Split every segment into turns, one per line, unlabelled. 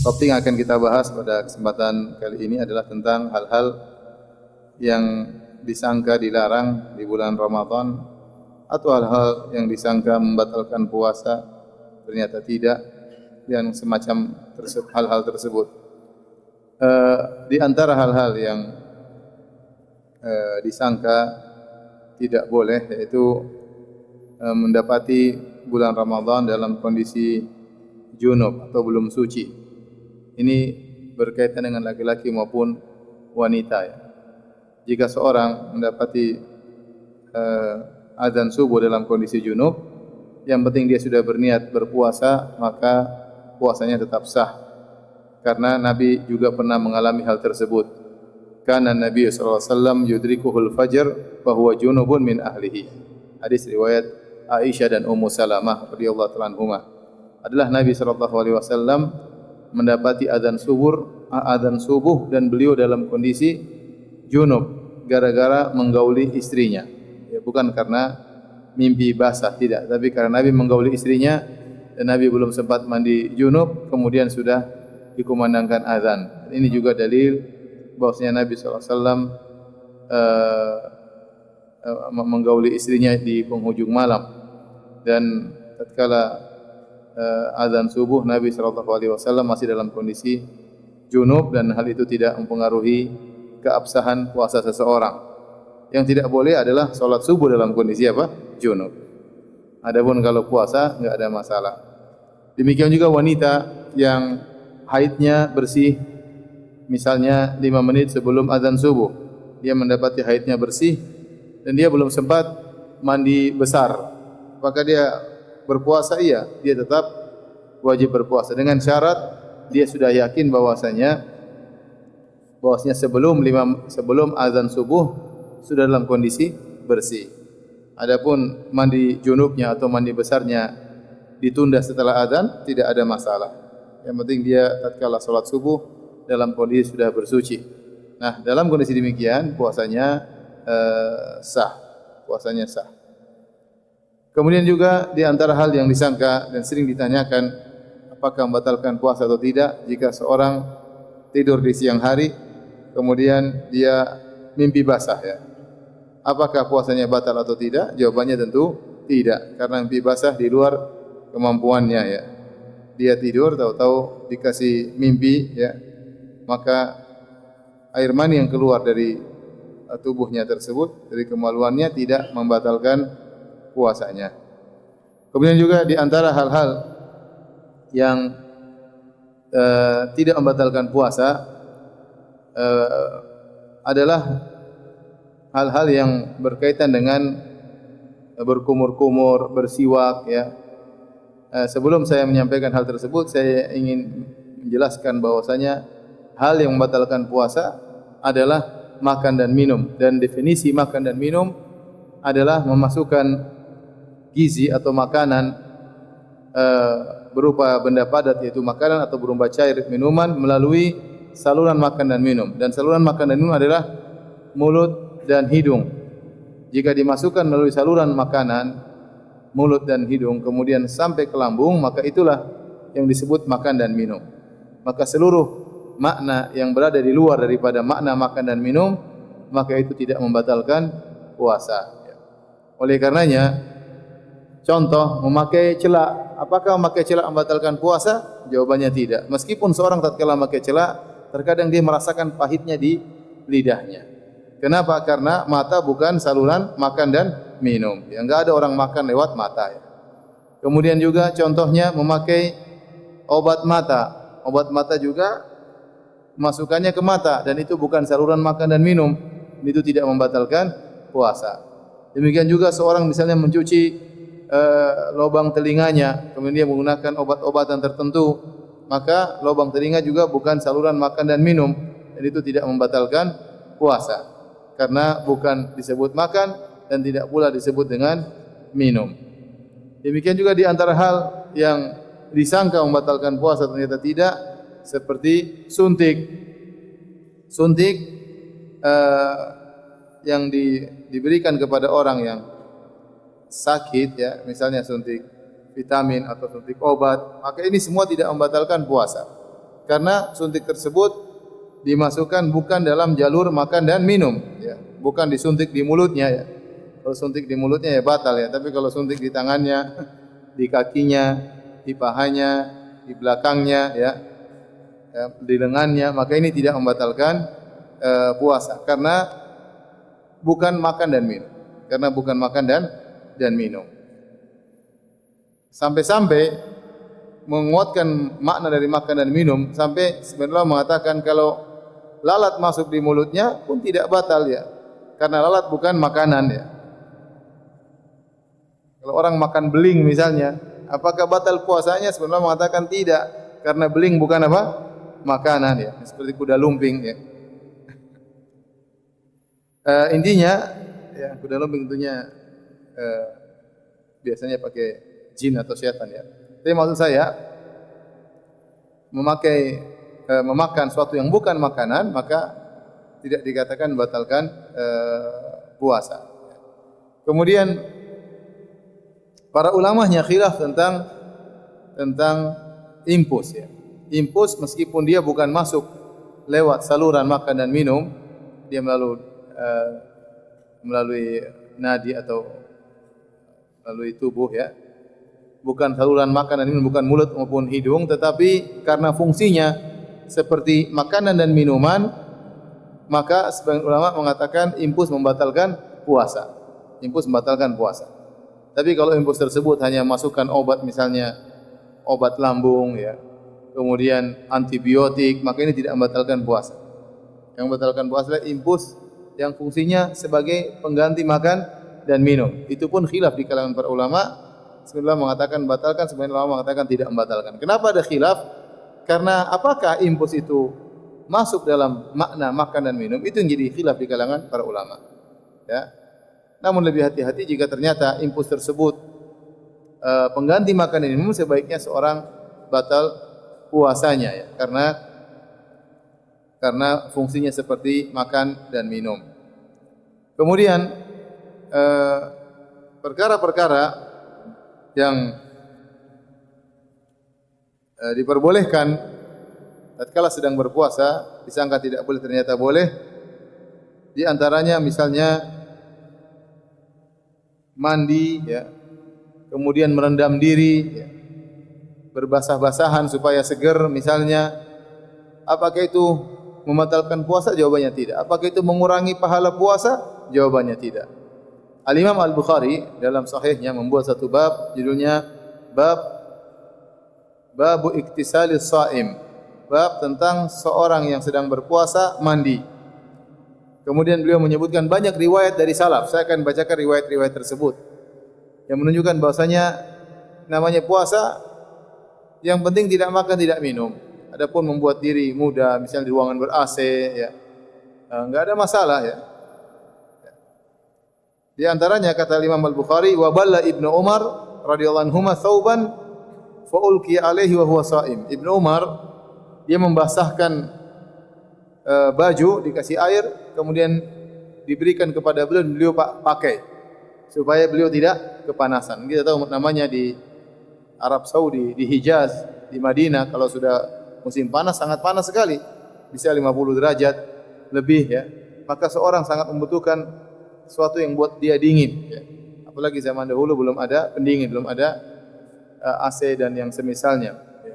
Topik yang akan kita bahas pada kesempatan kali ini adalah tentang hal-hal yang disangka dilarang di bulan Ramadan atau hal-hal yang disangka membatalkan puasa ternyata tidak, dan semacam hal-hal tersebut. Di antara hal-hal yang disangka tidak boleh yaitu mendapati bulan Ramadan dalam kondisi junub atau belum suci. Ini berkaitan dengan laki-laki maupun wanita ya. Jika seorang mendapati azan subuh dalam kondisi junub, yang penting dia sudah berniat berpuasa, maka puasanya tetap sah. Karena Nabi juga pernah mengalami hal tersebut. Kana Nabi sallallahu alaihi wasallam yudrikuhul fajr wa huwa junubun min ahlihi. Hadis riwayat Aisyah dan Ummu Salamah radhiyallahu ta'ala anhuma. Adalah Nabi sallallahu alaihi wasallam mendapati azan subuh dan beliau dalam kondisi junub gara-gara menggauli istrinya. Ya, bukan karena mimpi basah, tidak, tapi karena Nabi menggauli istrinya dan Nabi belum sempat mandi junub, kemudian sudah dikumandangkan azan. Ini juga dalil bahwasanya Nabi SAW menggauli istrinya di penghujung malam, dan tatkala azan subuh Nabi SAW masih dalam kondisi junub, dan hal itu tidak mempengaruhi keabsahan puasa seseorang. Yang tidak boleh adalah salat subuh dalam kondisi apa? Junub. Adapun kalau puasa enggak ada masalah. Demikian juga wanita yang haidnya bersih, misalnya 5 menit sebelum azan subuh dia mendapati haidnya bersih dan dia belum sempat mandi besar, maka dia berpuasa, iya, dia tetap wajib berpuasa dengan syarat dia sudah yakin bahwasanya sebelum azan subuh sudah dalam kondisi bersih. Adapun mandi junubnya atau mandi besarnya ditunda setelah azan tidak ada masalah. Yang penting dia tatkala salat subuh dalam kondisi sudah bersuci. Nah, dalam kondisi demikian puasanya sah. Puasanya sah. Kemudian juga di antara hal yang disangka dan sering ditanyakan, apakah membatalkan puasa atau tidak jika seorang tidur di siang hari kemudian dia mimpi basah ya. Apakah puasanya batal atau tidak? Jawabannya tentu tidak, karena mimpi basah di luar kemampuannya ya. Dia tidur tahu-tahu dikasih mimpi ya, maka air mani yang keluar dari tubuhnya tersebut, dari kemaluannya, tidak membatalkan puasanya. Kemudian juga di antara hal-hal yang tidak membatalkan puasa adalah hal-hal yang berkaitan dengan berkumur-kumur, bersiwak ya. Sebelum saya menyampaikan hal tersebut, saya ingin menjelaskan bahwasanya hal yang membatalkan puasa adalah makan dan minum, dan definisi makan dan minum adalah memasukkan gizi atau makanan berupa benda padat yaitu makanan atau berupa cair minuman melalui saluran makan dan minum, dan saluran makan dan minum adalah mulut dan hidung. Jika dimasukkan melalui saluran makanan, mulut dan hidung kemudian sampai ke lambung, maka itulah yang disebut makan dan minum. Maka seluruh makna yang berada di luar daripada makna makan dan minum, maka itu tidak membatalkan puasa. Oleh karenanya, contoh memakai celak, apakah memakai celak membatalkan puasa? Jawabannya tidak. Meskipun seorang tatkala memakai celak, terkadang dia merasakan pahitnya di lidahnya. Kenapa? Karena mata bukan saluran makan dan minum. Ya, enggak ada orang makan lewat mata ya. Kemudian juga contohnya memakai obat mata. Obat mata juga masukannya ke mata dan itu bukan saluran makan dan minum. Itu tidak membatalkan puasa. Demikian juga seorang misalnya mencuci lubang telinganya, kemudian dia menggunakan obat-obatan tertentu, maka lubang telinga juga bukan saluran makan dan minum, dan itu tidak membatalkan puasa, karena bukan disebut makan dan tidak pula disebut dengan minum. Demikian juga di antara hal yang disangka membatalkan puasa ternyata tidak, seperti suntik. Suntik yang diberikan kepada orang yang sakit ya, misalnya suntik vitamin atau suntik obat, maka ini semua tidak membatalkan puasa. Karena suntik tersebut dimasukkan bukan dalam jalur makan dan minum, ya. Bukan disuntik di mulutnya, ya. Kalau suntik di mulutnya ya batal, ya. Tapi kalau suntik di tangannya, di kakinya, di pahanya, di belakangnya, ya, di lengannya, maka ini tidak membatalkan puasa karena bukan makan dan minum. Karena bukan makan dan minum. Sampai-sampai menguatkan makna dari makan dan minum, sampai sebenarnya mengatakan kalau lalat masuk di mulutnya pun tidak batal, ya. Karena lalat bukan makanan, ya. Kalau orang makan beling misalnya, apakah batal puasanya? Sebenarnya mengatakan tidak, karena beling bukan apa? Makanan, ya. Seperti kuda lumping, ya. Intinya, ya, kuda lumping tentunya biasanya pakai jin atau syaitan, ya. Tapi maksud saya memakan sesuatu yang bukan makanan maka tidak dikatakan membatalkan puasa. Kemudian para ulamanya khilaf tentang impus, ya. Impus meskipun dia bukan masuk lewat saluran makan dan minum, dia melalui nadi atau melalui tubuh, ya. Bukan saluran makan dan minum, bukan mulut maupun hidung, tetapi karena fungsinya seperti makanan dan minuman, maka sebagian ulama mengatakan impus membatalkan puasa. Impus membatalkan puasa. Tapi kalau impus tersebut hanya masukkan obat, misalnya obat lambung, ya, kemudian antibiotik, maka ini tidak membatalkan puasa. Yang membatalkan puasa adalah impus yang fungsinya sebagai pengganti makan dan minum. Itu pun khilaf di kalangan para ulama. Sebenarnya mengatakan batalkan, sebenarnya ulama mengatakan tidak membatalkan. Kenapa ada khilaf? Karena apakah impus itu masuk dalam makna makan dan minum, itu yang jadi khilaf di kalangan para ulama, ya. Namun lebih hati-hati jika ternyata impus tersebut pengganti makan dan minum, sebaiknya seorang batal puasanya, ya, karena fungsinya seperti makan dan minum. Kemudian perkara-perkara yang diperbolehkan tatkala sedang berpuasa, disangka tidak boleh ternyata boleh. Di antaranya misalnya mandi, ya, kemudian merendam diri, ya, berbasah-basahan supaya segar misalnya. Apakah itu membatalkan puasa? Jawabannya tidak. Apakah itu mengurangi pahala puasa? Jawabannya tidak. Al-Imam Al-Bukhari dalam sahihnya membuat satu bab, judulnya Babu Iktisalis Shaim. Bab tentang seorang yang sedang berpuasa mandi. Kemudian beliau menyebutkan banyak riwayat dari salaf. Saya akan bacakan riwayat-riwayat tersebut yang menunjukkan bahwasanya namanya puasa yang penting tidak makan, tidak minum. Adapun membuat diri muda, misalnya di ruangan ber-AC, ya, enggak ada masalah, ya. Di antaranya kata Imam Al-Bukhari, wa balla Ibnu Umar radhiyallahu anhuma thawban fa ulqiya alaihi wa huwa shaim. Ibnu Umar dia membasahkan baju, dikasih air, kemudian diberikan kepada beliau dan beliau pakai supaya beliau tidak kepanasan. Kita tahu namanya di Arab Saudi, di Hijaz, di Madinah, kalau sudah musim panas sangat panas sekali, bisa 50 derajat lebih, ya. Maka seorang sangat membutuhkan sesuatu yang buat dia dingin, ya. Apalagi zaman dahulu belum ada pendingin, belum ada AC dan yang semisalnya, ya.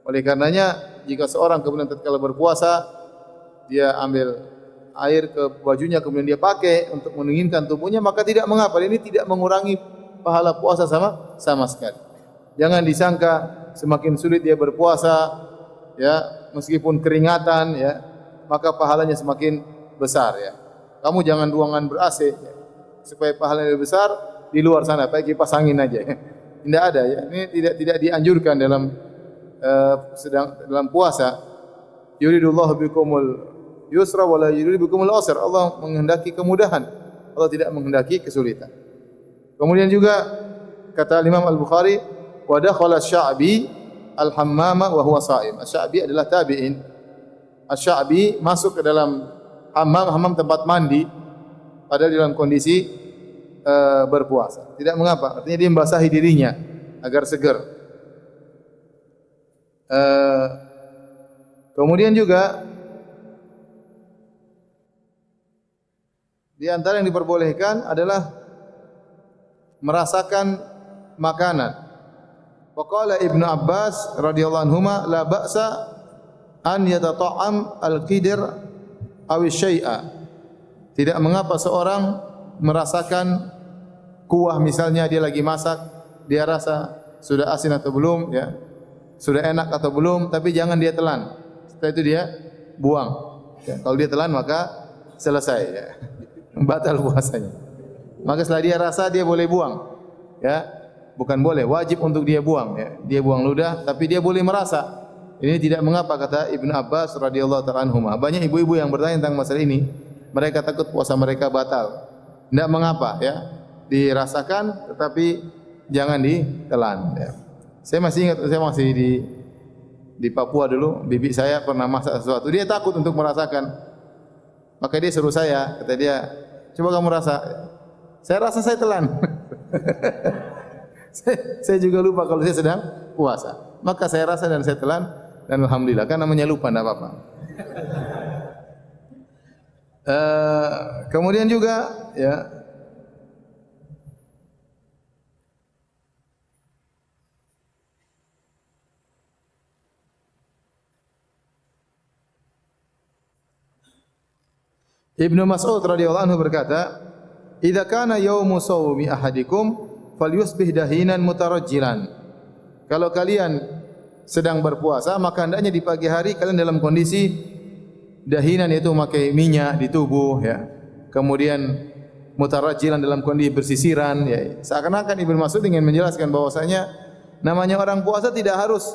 Oleh karenanya jika seorang kemudian tatkala berpuasa dia ambil air ke bajunya kemudian dia pakai untuk mendinginkan tubuhnya, maka tidak mengapa. Ini tidak mengurangi pahala puasa sama sekali. Jangan disangka semakin sulit dia berpuasa, ya, meskipun keringatan, ya, maka pahalanya semakin besar, ya. Kamu jangan ruangan ber-AC, ya, supaya pahalanya lebih besar di luar sana pakai kipas angin aja. Tidak ada, ya. Ini tidak dianjurkan dalam dalam puasa. Yuridullahu bikumul yusra wa la yuridu bikumul usra. Allah menghendaki kemudahan. Allah tidak menghendaki kesulitan. Kemudian juga kata Imam Al-Bukhari, wa dakhala Asy-Sya'bi al-hammama wa huwa sha'im. Asy-Sya'bi adalah tabi'in. Asy-Sya'bi masuk ke dalam hammam tempat mandi padahal dalam kondisi berpuasa. Tidak mengapa, artinya dia membasahi dirinya agar segar. Kemudian juga di antara yang diperbolehkan adalah merasakan makanan. Waqala Ibnu Abbas radhiyallahu anhuma la ba'sa an yatata'am al-qidr aw syai'a. Tidak mengapa seorang merasakan kuah, misalnya dia lagi masak, dia rasa sudah asin atau belum, ya, sudah enak atau belum, tapi jangan dia telan. Setelah itu dia buang. Ya, kalau dia telan maka selesai, ya. Batal puasanya. Maka setelah dia rasa dia boleh buang, ya, bukan boleh, wajib untuk dia buang, ya. Dia buang ludah, tapi dia boleh merasa. Ini tidak mengapa, kata Ibnu Abbas radhiyallahu ta'ala anhuma. Banyak ibu-ibu yang bertanya tentang masalah ini, mereka takut puasa mereka batal. Tidak mengapa, ya, dirasakan, tetapi jangan ditelan. Ya. Saya masih ingat, saya masih di Papua dulu, bibi saya pernah masak sesuatu, dia takut untuk merasakan. Maka dia suruh saya, kata dia, coba kamu rasa. Saya rasa saya telan. saya juga lupa kalau saya sedang puasa. Maka saya rasa dan saya telan, dan alhamdulillah, kan namanya lupa, tidak apa-apa. Kemudian juga, ya, Ibnu Mas'ud radhiyallahu anhu berkata, "Idza kana yaumu shaumi ahadikum falyusbih dahinan mutarajjilan." Kalau kalian sedang berpuasa, maka hendaknya di pagi hari kalian dalam kondisi dahinan, yaitu memakai minyak di tubuh, ya. Kemudian mutarajjilan dalam kondisi bersisiran, ya. Seakan-akan Ibnu Mas'ud ingin menjelaskan bahwasanya namanya orang puasa tidak harus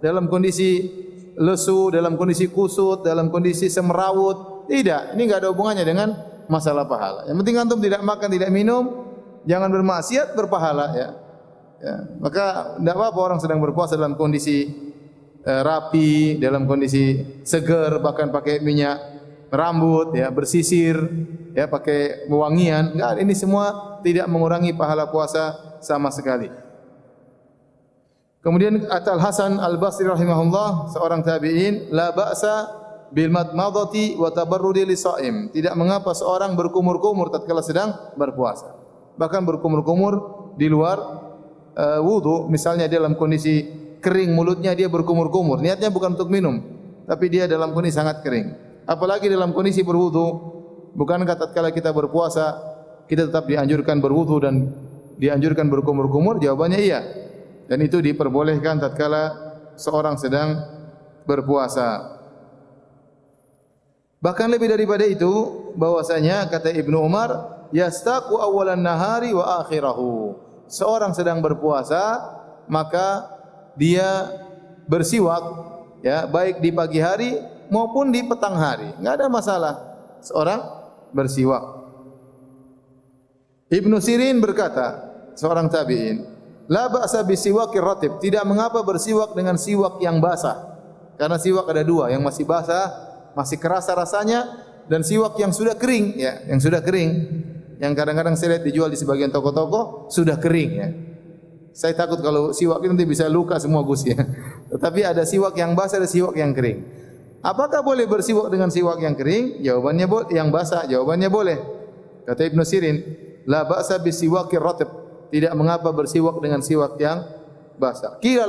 dalam kondisi lesu, dalam kondisi kusut, dalam kondisi semerawut. Tidak, ini enggak ada hubungannya dengan masalah pahala. Yang penting antum tidak makan, tidak minum, jangan bermaksiat, berpahala, ya. Ya, maka tidak apa-apa orang sedang berpuasa dalam kondisi rapi, dalam kondisi seger, bahkan pakai minyak rambut, ya, bersisir, ya, pakai wewangian. Enggak, ini semua tidak mengurangi pahala puasa sama sekali. Kemudian Al Hasan Al Basri rahimahullah, seorang tabi'in, la ba'sa bil madmadati wa tabarrudi lisaim. Tidak mengapa seorang berkumur-kumur tatkala sedang berpuasa. Bahkan berkumur-kumur di luar wudu, misalnya dalam kondisi kering mulutnya dia berkumur-kumur. Niatnya bukan untuk minum, tapi dia dalam kondisi sangat kering. Apalagi dalam kondisi berwudu. Bukankah tatkala kita berpuasa kita tetap dianjurkan berwudu dan dianjurkan berkumur-kumur? Jawabannya iya. Dan itu diperbolehkan tatkala seorang sedang berpuasa. Bahkan lebih daripada itu, bahwasanya kata Ibnu Umar, yastaqu awwalan nahari wa akhirahu. Seorang sedang berpuasa, maka dia bersiwak, ya, baik di pagi hari maupun di petang hari. Enggak ada masalah seorang bersiwak. Ibnu Sirin berkata, seorang tabi'in, la ba'sa bisiwakir ratib. Tidak mengapa bersiwak dengan siwak yang basah. Karena siwak ada dua, yang masih basah, masih kerasa rasanya, dan siwak yang sudah kering, ya, yang sudah kering, yang kadang-kadang saya lihat dijual di sebagian toko-toko sudah kering, ya. Saya takut kalau siwak itu nanti bisa luka semua Gus, ya. Tetapi ada siwak yang basah, ada siwak yang kering. Apakah boleh bersiwak dengan siwak yang kering? Jawabannya boleh. Yang basah, jawabannya boleh. Kata Ibnu Sirin, la ba'sa bisiwakir ratib. Tidak mengapa bersiwak dengan siwak yang basah. Qila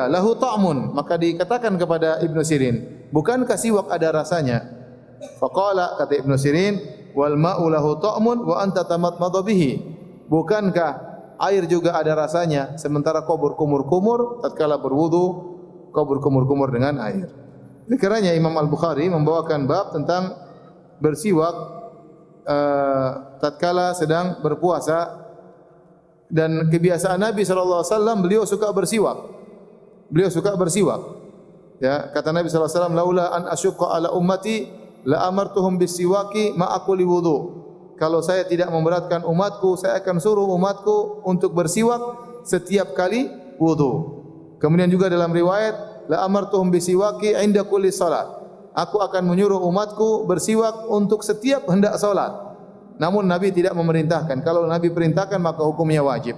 lahu ta'mun. Maka dikatakan kepada Ibnu Sirin, bukankah siwak ada rasanya? Faqala, kata Ibnu Sirin, wal ma'u lahu ta'mun wa anta tamatmadhu bihi. Bukankah air juga ada rasanya, sementara kau berkumur-kumur tatkala berwudu, kau berkumur-kumur dengan air. Oleh karenanya Imam Al-Bukhari membawakan bab tentang bersiwak tatkala sedang berpuasa, dan kebiasaan Nabi sallallahu alaihi wasallam, beliau suka bersiwak. Beliau suka bersiwak. Ya, kata Nabi sallallahu alaihi wasallam, laula an asyqa ala ummati la amartuhum bisiwaki ma aquli wudu. Kalau saya tidak memberatkan umatku, saya akan suruh umatku untuk bersiwak setiap kali wudu. Kemudian juga dalam riwayat, la amartuhum bisiwaki inda kulli salat. Aku akan menyuruh umatku bersiwak untuk setiap hendak salat. Namun Nabi tidak memerintahkan. Kalau Nabi perintahkan maka hukumnya wajib.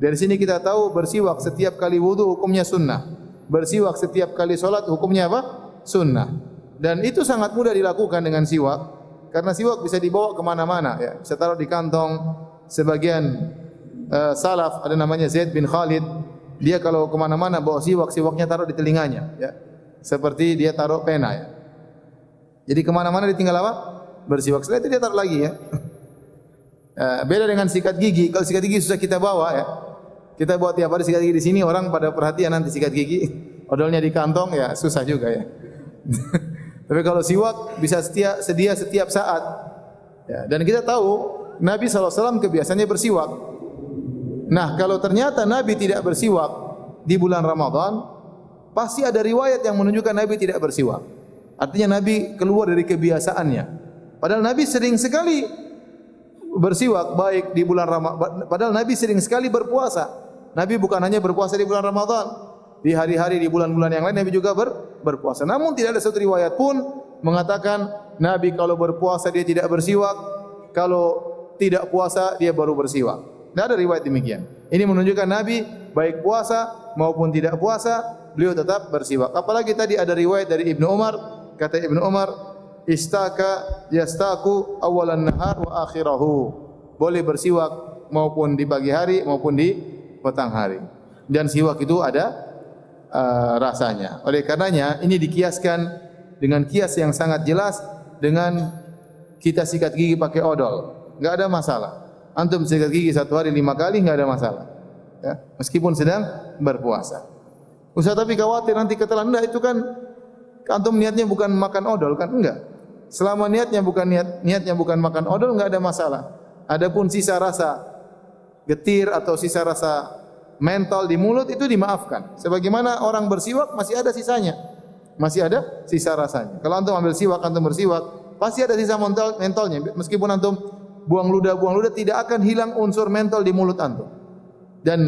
Dari sini kita tahu bersiwak setiap kali wudu hukumnya sunnah. bersiwak setiap kali salat hukumnya apa? Sunnah. Dan itu sangat mudah dilakukan dengan siwak, karena siwak bisa dibawa kemana-mana. Ya. Bisa taruh di kantong. Sebagian salaf ada namanya Zaid bin Khalid. Dia kalau kemana-mana bawa siwak, siwaknya taruh di telinganya. Ya. Seperti dia taruh pena. Ya. Jadi kemana-mana dia tinggal apa? Bersiwak. Setelah itu dia taruh lagi ya. Beda dengan sikat gigi. Kalau sikat gigi susah kita bawa ya. Kita bawa tiap hari sikat gigi di sini, orang pada perhatian nanti sikat gigi. Odolnya di kantong ya susah juga ya. Tapi kalau siwak bisa sedia setiap saat. Ya, dan kita tahu Nabi SAW kebiasaannya bersiwak. Nah, kalau ternyata Nabi tidak bersiwak di bulan Ramadan, pasti ada riwayat yang menunjukkan Nabi tidak bersiwak. Artinya Nabi keluar dari kebiasaannya. Padahal Nabi sering sekali bersiwak baik di bulan Ramadan. Padahal Nabi sering sekali berpuasa. Nabi bukan hanya berpuasa di bulan Ramadan. Di hari-hari di bulan-bulan yang lain Nabi juga berpuasa. Namun tidak ada satu riwayat pun mengatakan Nabi kalau berpuasa dia tidak bersiwak, kalau tidak puasa dia baru bersiwak. Tidak ada riwayat demikian. Ini menunjukkan Nabi baik puasa maupun tidak puasa beliau tetap bersiwak. Apalagi tadi ada riwayat dari Ibnu Umar, kata Ibnu Umar, istaka yastaku awalan nahar wa akhirahu. Boleh bersiwak maupun di pagi hari maupun di petang hari. Dan siwak itu ada rasanya. Oleh karenanya ini dikiaskan dengan kias yang sangat jelas dengan kita sikat gigi pakai odol. Enggak ada masalah. Antum sikat gigi satu hari 5 kali enggak ada masalah. Ya, meskipun sedang berpuasa. Ustaz tapi khawatir nanti ketelan. Enggak, itu kan antum niatnya bukan makan odol kan? Enggak. Selama niatnya bukan makan odol enggak ada masalah. Adapun sisa rasa getir atau sisa rasa mentol di mulut itu dimaafkan. Sebagaimana orang bersiwak masih ada sisanya. Masih ada sisa rasanya. Kalau antum ambil siwak, antum bersiwak, pasti ada sisa mentolnya. Meskipun antum buang ludah tidak akan hilang unsur mentol di mulut antum. Dan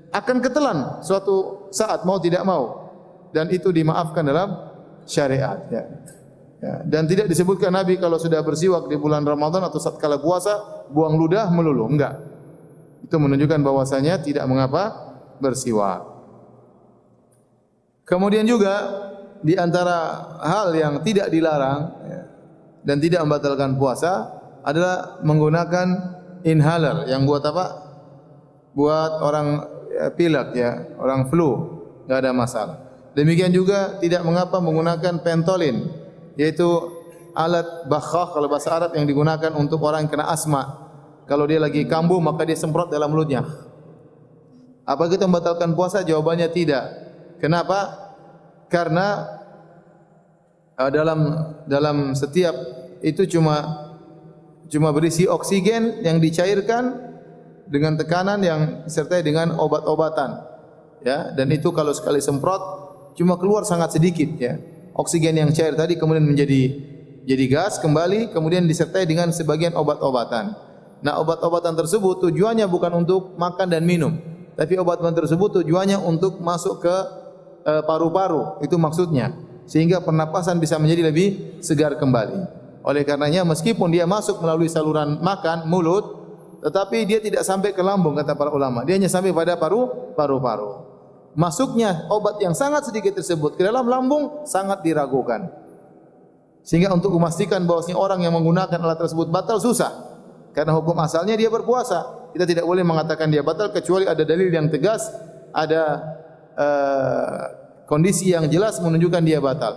akan ketelan suatu saat mau tidak mau. Dan itu dimaafkan dalam syariat ya. Ya. Dan tidak disebutkan Nabi kalau sudah bersiwak di bulan Ramadan atau saat kala puasa buang ludah melulu, enggak. Itu menunjukkan bahwasanya tidak mengapa bersiwak. Kemudian juga di antara hal yang tidak dilarang ya, dan tidak membatalkan puasa adalah menggunakan inhaler yang buat apa? Buat orang ya, pilek ya, orang flu, enggak ada masalah. Demikian juga tidak mengapa menggunakan pentolin, yaitu alat bakhah kalau bahasa Arab yang digunakan untuk orang yang kena asma. Kalau dia lagi kambuh maka dia semprot dalam mulutnya. Apa kita membatalkan puasa? Jawabannya tidak. Kenapa? Karena dalam setiap itu cuma berisi oksigen yang dicairkan dengan tekanan yang disertai dengan obat-obatan. Ya, dan itu kalau sekali semprot cuma keluar sangat sedikit ya. Oksigen yang cair tadi kemudian jadi gas kembali, kemudian disertai dengan sebagian obat-obatan. Nah, obat-obatan tersebut tujuannya bukan untuk makan dan minum, tapi obat-obatan tersebut tujuannya untuk masuk ke paru-paru, itu maksudnya, sehingga pernapasan bisa menjadi lebih segar kembali. Oleh karenanya meskipun dia masuk melalui saluran makan, mulut, tetapi dia tidak sampai ke lambung kata para ulama, dia hanya sampai pada paru-paru. Masuknya obat yang sangat sedikit tersebut ke dalam lambung sangat diragukan. Sehingga untuk memastikan bahwasanya orang yang menggunakan alat tersebut batal susah. Karena hukum asalnya dia berpuasa. Kita tidak boleh mengatakan dia batal kecuali ada dalil yang tegas, ada kondisi yang jelas menunjukkan dia batal.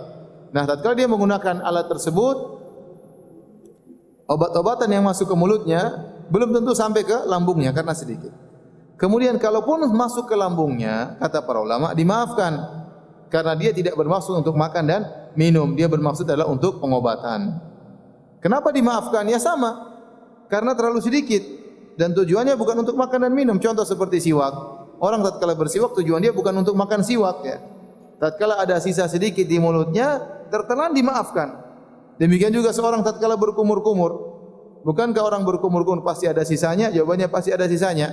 Nah, tatkala dia menggunakan alat tersebut, obat-obatan yang masuk ke mulutnya belum tentu sampai ke lambungnya karena sedikit. Kemudian kalaupun masuk ke lambungnya, kata para ulama, dimaafkan. Karena dia tidak bermaksud untuk makan dan minum, dia bermaksud adalah untuk pengobatan. Kenapa dimaafkan? Ya sama. Karena terlalu sedikit dan tujuannya bukan untuk makan dan minum. Contoh seperti siwak. Orang tatkala bersiwak tujuan dia bukan untuk makan siwak ya. Tatkala ada sisa sedikit di mulutnya, tertelan dimaafkan. Demikian juga seorang tatkala berkumur-kumur. Bukankah orang berkumur-kumur pasti ada sisanya? Jawabannya pasti ada sisanya.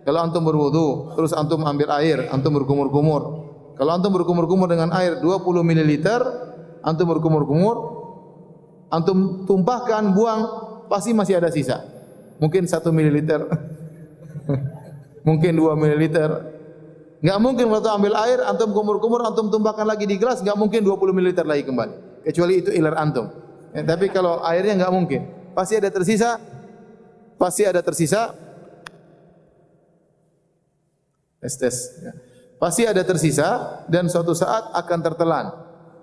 Kalau antum berwudu, terus antum ambil air, antum berkumur-kumur. Kalau antum berkumur-kumur dengan air 20 ml, antum berkumur-kumur, antum tumpahkan, buang, pasti masih ada sisa. Mungkin 1 ml, mungkin 2 ml. Enggak mungkin waktu ambil air antum kumur-kumur antum tumpahkan lagi di gelas, enggak mungkin 20 ml lagi kembali. Kecuali itu iler antum. Ya, tapi kalau airnya enggak mungkin. Pasti ada tersisa. Tes. Ya. Pasti ada tersisa dan suatu saat akan tertelan.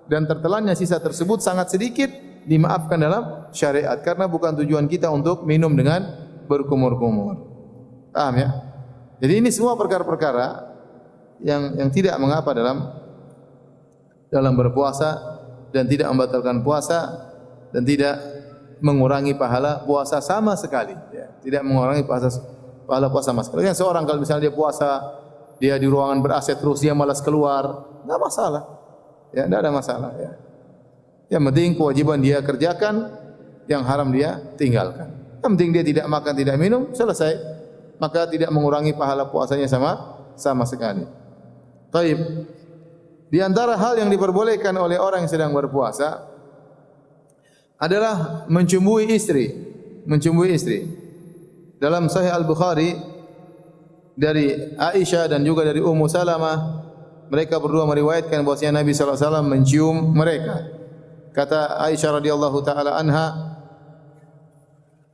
Dan tertelannya sisa tersebut sangat sedikit dimaafkan dalam syariat karena bukan tujuan kita untuk minum dengan berkumur-kumur. Paham ya? Jadi ini semua perkara-perkara yang tidak mengapa dalam berpuasa dan tidak membatalkan puasa dan tidak mengurangi pahala puasa sama sekali. Ya, tidak mengurangi pahala puasa sama sekali. Yang seorang kalau misalnya dia puasa dia di ruangan ber-AC terus dia malas keluar, enggak masalah. Ya, enggak ada masalah ya. Yang penting kewajiban dia kerjakan, yang haram dia tinggalkan. Yang penting dia tidak makan, tidak minum, selesai. Maka tidak mengurangi pahala puasanya sama sekali. Baik. Di antara hal yang diperbolehkan oleh orang yang sedang berpuasa adalah mencumbui istri. Dalam Sahih Al-Bukhari dari Aisyah dan juga dari Ummu Salamah, mereka berdua meriwayatkan bahwasanya Nabi sallallahu alaihi wasallam mencium mereka. Kata Aisyah radhiyallahu taala anha,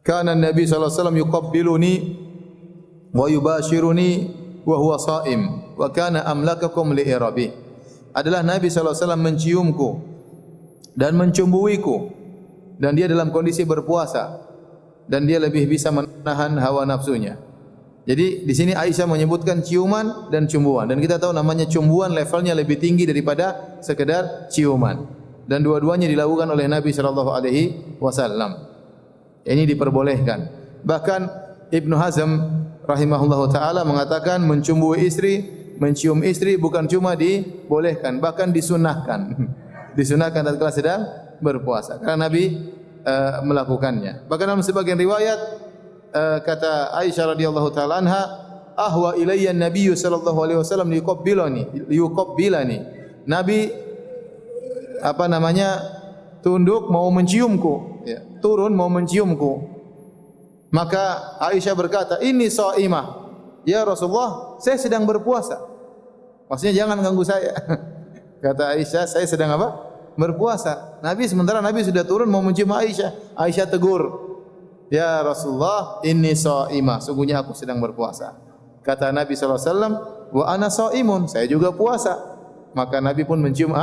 "Kana Nabi sallallahu alaihi wasallam yuqabbiluni wa yubashiruni wa huwa sha'im wa kana amlakakum li irabi." Adalah Nabi sallallahu alaihi wasallam menciumku dan mencumbuiku dan dia dalam kondisi berpuasa dan dia lebih bisa menahan hawa nafsunya. Jadi di sini Aisyah menyebutkan ciuman dan cumbuan dan kita tahu namanya cumbuan levelnya lebih tinggi daripada sekedar ciuman dan dua-duanya dilakukan oleh Nabi sallallahu alaihi wasallam. Ini diperbolehkan. Bahkan Ibnu Hazm rahimahullahu taala mengatakan mencium istri bukan cuma dibolehkan, bahkan disunahkan. Disunahkan tatkala sedang berpuasa karena Nabi melakukannya. Bahkan dalam sebagian riwayat kata Aisyah radhiyallahu taala anha, ahwa ilayya an-nabiy sallallahu alaihi wasallam liyuqabbilani. Nabi tunduk mau menciumku, ya, turun mau menciumku. Maka Aisyah berkata, "Ini shaimah." Ya Rasulullah, saya sedang berpuasa. Maksudnya jangan ganggu saya. Kata Aisyah, saya sedang berpuasa. Sementara Nabi sudah turun mau mencium Aisyah. Aisyah tegur, "Ya Rasulullah, inni shaimah." Sungguhnya aku sedang berpuasa. Kata Nabi sallallahu alaihi wasallam, "Wa ana shaimun." Saya juga puasa. Maka Nabi pun mencium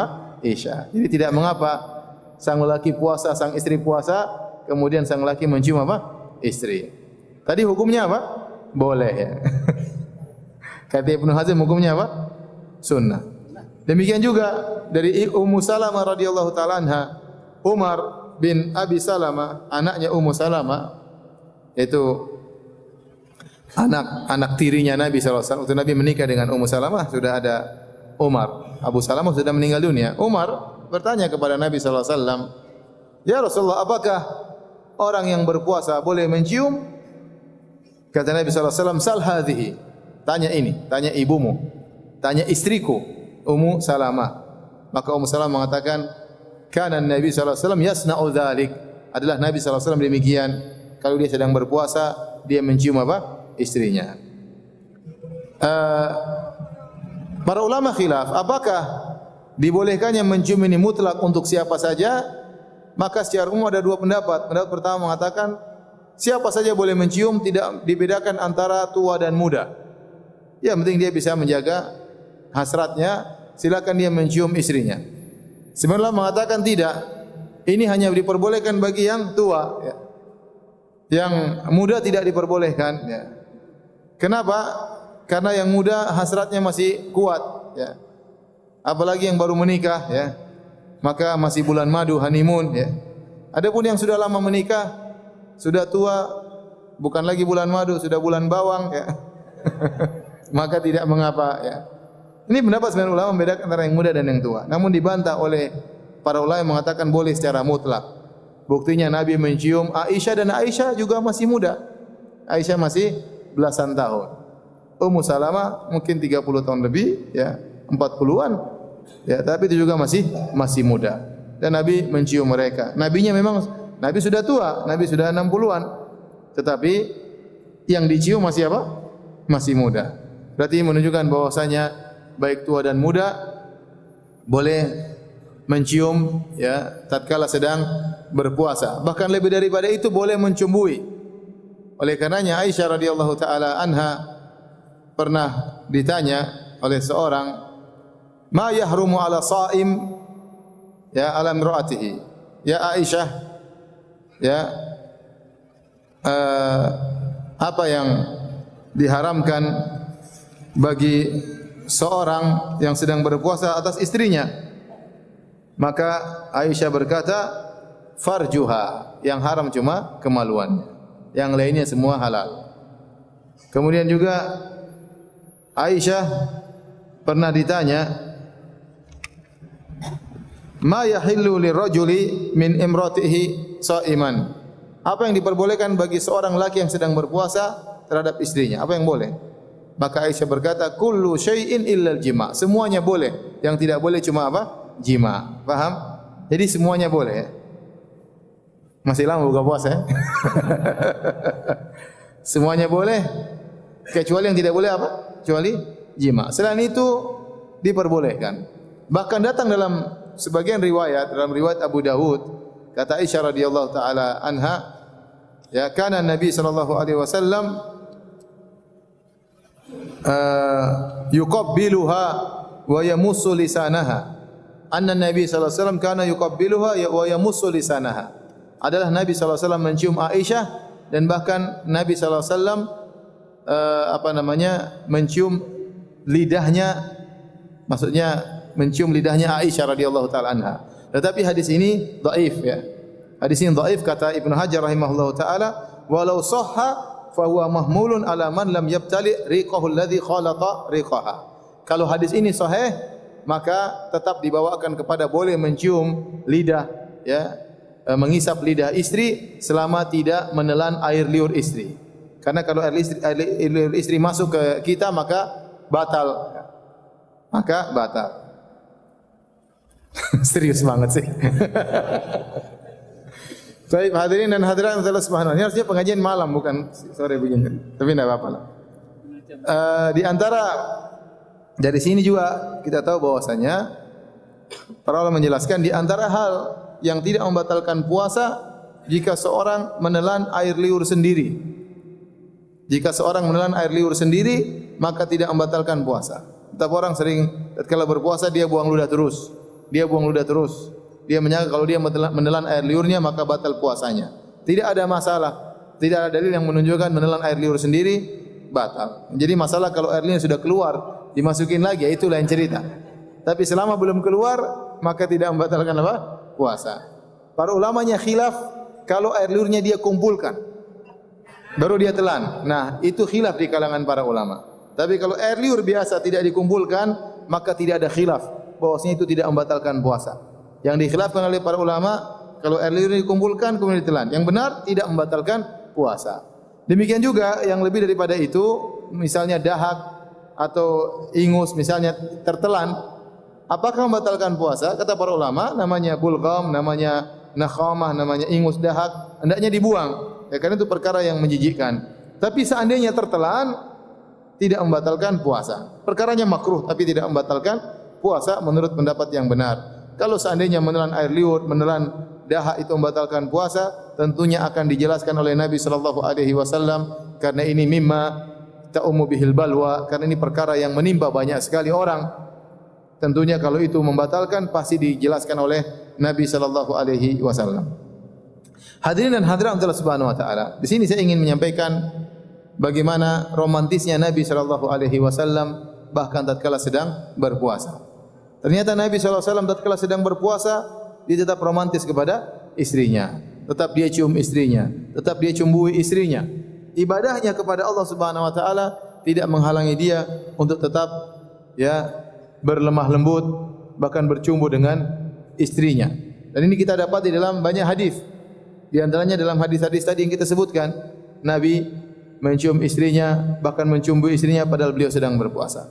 Aisyah. Jadi tidak mengapa sang lelaki puasa, sang istri puasa, kemudian sang lelaki mencium istri. Tadi hukumnya boleh ya. Kata Ibnu Hazm hukumnya sunnah. Demikian juga dari Ummu Salamah radhiyallahu taala anha, Umar bin Abi Salamah, anaknya Ummu Salamah, yaitu anak tirinya Nabi sallallahu alaihi wasallam. Waktu Nabi menikah dengan Ummu Salamah sudah ada Umar. Abu Salamah sudah meninggal dunia. Umar bertanya kepada Nabi sallallahu alaihi wasallam, "Ya Rasulullah, apakah orang yang berpuasa boleh mencium?" Kata Nabi sallallahu alaihi wasallam, "Sal hadhihi." Tanya ibumu, tanya istriku Ummu Salamah. Maka Ummu Salamah mengatakan, "Kana Nabi sallallahu alaihi wasallam yasna'u dzalik." Adalah Nabi sallallahu alaihi wasallam demikian. Kalau dia sedang berpuasa, dia mencium istrinya. Para ulama khilaf, apakah dibolehkannya mencium ini mutlak untuk siapa saja? Maka secara umum ada dua pendapat. Pendapat pertama mengatakan siapa saja boleh mencium, tidak dibedakan antara tua dan muda. Yang penting dia bisa menjaga hasratnya, silakan dia mencium istrinya. Sebenarnya mengatakan tidak. Ini hanya diperbolehkan bagi yang tua, ya. Yang muda tidak diperbolehkan, ya. Kenapa? Karena yang muda hasratnya masih kuat, ya. Apalagi yang baru menikah, ya. Maka masih bulan madu, honeymoon, ya. Adapun yang sudah lama menikah, sudah tua, bukan lagi bulan madu, sudah bulan bawang, ya. Maka tidak mengapa, ya. Ini pendapat sebagian ulama membedakan antara yang muda dan yang tua. Namun dibantah oleh para ulama yang mengatakan boleh secara mutlak. Buktinya Nabi mencium Aisyah dan Aisyah juga masih muda. Aisyah masih belasan tahun. Ummu Salamah mungkin 30 tahun lebih, ya, 40-an. Ya, tapi itu juga masih muda. Dan Nabi mencium mereka. Nabi sudah tua, Nabi sudah 60-an. Tetapi yang dicium masih Masih muda. Berarti menunjukkan bahwasanya baik tua dan muda boleh mencium ya tatkala sedang berpuasa. Bahkan lebih daripada itu boleh mencumbui. Oleh karenanya Aisyah radhiyallahu taala anha pernah ditanya oleh seorang, "Ma yahrumu ala shaim ya ala imraatihi?" Ya Aisyah, ya apa yang diharamkan bagi seorang yang sedang berpuasa atas istrinya? Maka Aisyah berkata, farjuha, yang haram cuma kemaluannya, yang lainnya semua halal. Kemudian juga Aisyah pernah ditanya, ma yahillu lirajuli min imratihi sha'iman? Apa yang diperbolehkan bagi seorang laki yang sedang berpuasa terhadap istrinya? Apa yang boleh? Maka Aisyah berkata, kullu syai'in illal jima'. Semuanya boleh. Yang tidak boleh cuma apa? Jima. Paham? Jadi semuanya boleh ya. Masih lama buka puasa ya? Semuanya boleh. Kecuali yang tidak boleh apa? Kecuali jima. Selain itu diperbolehkan. Bahkan datang dalam sebagian riwayat, dalam riwayat Abu Dawud, kata Aisyah radhiyallahu taala anha, ya kana Nabi sallallahu alaihi wasallam yuqabbiluha wa yamussu lisanaha. Anna Nabi sallallahu alaihi wasallam kana yuqabbiluha wa yamussu lisanaha. Adalah Nabi sallallahu alaihi wasallam mencium Aisyah dan bahkan Nabi sallallahu alaihi wasallam mencium lidahnya, maksudnya mencium lidahnya Aisyah radhiyallahu taala anha. Tetapi hadis ini dhaif ya. Hadis ini dhaif kata Ibnu Hajar rahimahullahu taala, walau sahha fa huwa mahmulun ala man lam yabtali riqahu alladhi khalata riqaha. Kalau hadis ini sahih, maka tetap dibawakan kepada boleh mencium lidah ya, mengisap lidah istri selama tidak menelan air liur istri. Karena kalau air liur istri masuk ke kita maka batal. Maka batal. Serius banget sih. Baik, hadirin dan hadirat Allah Subhanahu wa taala. Ini harusnya pengajian malam bukan sore begini. Tapi tidak apa-apa lah. Di antara dari sini juga kita tahu bahwasanya para ulama menjelaskan di antara hal yang tidak membatalkan puasa jika seorang menelan air liur sendiri. Jika seorang menelan air liur sendiri, maka tidak membatalkan puasa. Tetap orang sering tatkala berpuasa dia buang ludah terus. Dia buang ludah terus. Dia menyangka kalau dia menelan air liurnya maka batal puasanya. Tidak ada masalah. Tidak ada dalil yang menunjukkan menelan air liur sendiri batal. Jadi masalah kalau air liurnya sudah keluar, dimasukin lagi, itu lain cerita. Tapi selama belum keluar, maka tidak membatalkan apa? Puasa. Para ulamanya khilaf kalau air liurnya dia kumpulkan, baru dia telan. Nah, itu khilaf di kalangan para ulama. Tapi kalau air liur biasa tidak dikumpulkan, maka tidak ada khilaf bahwasanya itu tidak membatalkan puasa. Yang dikhilafkan oleh para ulama, kalau air liur dikumpulkan kemudian ditelan, yang benar tidak membatalkan puasa. Demikian juga yang lebih daripada itu, misalnya dahak atau ingus misalnya tertelan, apakah membatalkan puasa? Kata para ulama, namanya bulgham, namanya nakhamah, namanya ingus dahak, hendaknya dibuang. Ya, karena itu perkara yang menjijikkan. Tapi seandainya tertelan, tidak membatalkan puasa. Perkaranya makruh, tapi tidak membatalkan puasa menurut pendapat yang benar. Kalau seandainya menelan air liur, menelan dahak itu membatalkan puasa, tentunya akan dijelaskan oleh Nabi sallallahu alaihi wasallam karena ini mimma ta'ummu bihil balwa, karena ini perkara yang menimpa banyak sekali orang. Tentunya kalau itu membatalkan pasti dijelaskan oleh Nabi sallallahu alaihi wasallam. Hadirin dan hadirat Allah Subhanahu wa taala. Di sini saya ingin menyampaikan bagaimana romantisnya Nabi sallallahu alaihi wasallam bahkan tatkala sedang berpuasa. Ternyata Nabi sallallahu alaihi wasallam tatkala sedang berpuasa dia tetap romantis kepada istrinya. Tetap dia cium istrinya, tetap dia cumbui istrinya. Ibadahnya kepada Allah Subhanahu wa taala tidak menghalangi dia untuk tetap ya berlemah lembut bahkan bercumbu dengan istrinya. Dan ini kita dapat di dalam banyak hadis. Di antaranya dalam hadis-hadis tadi yang kita sebutkan, Nabi mencium istrinya bahkan mencumbu istrinya padahal beliau sedang berpuasa.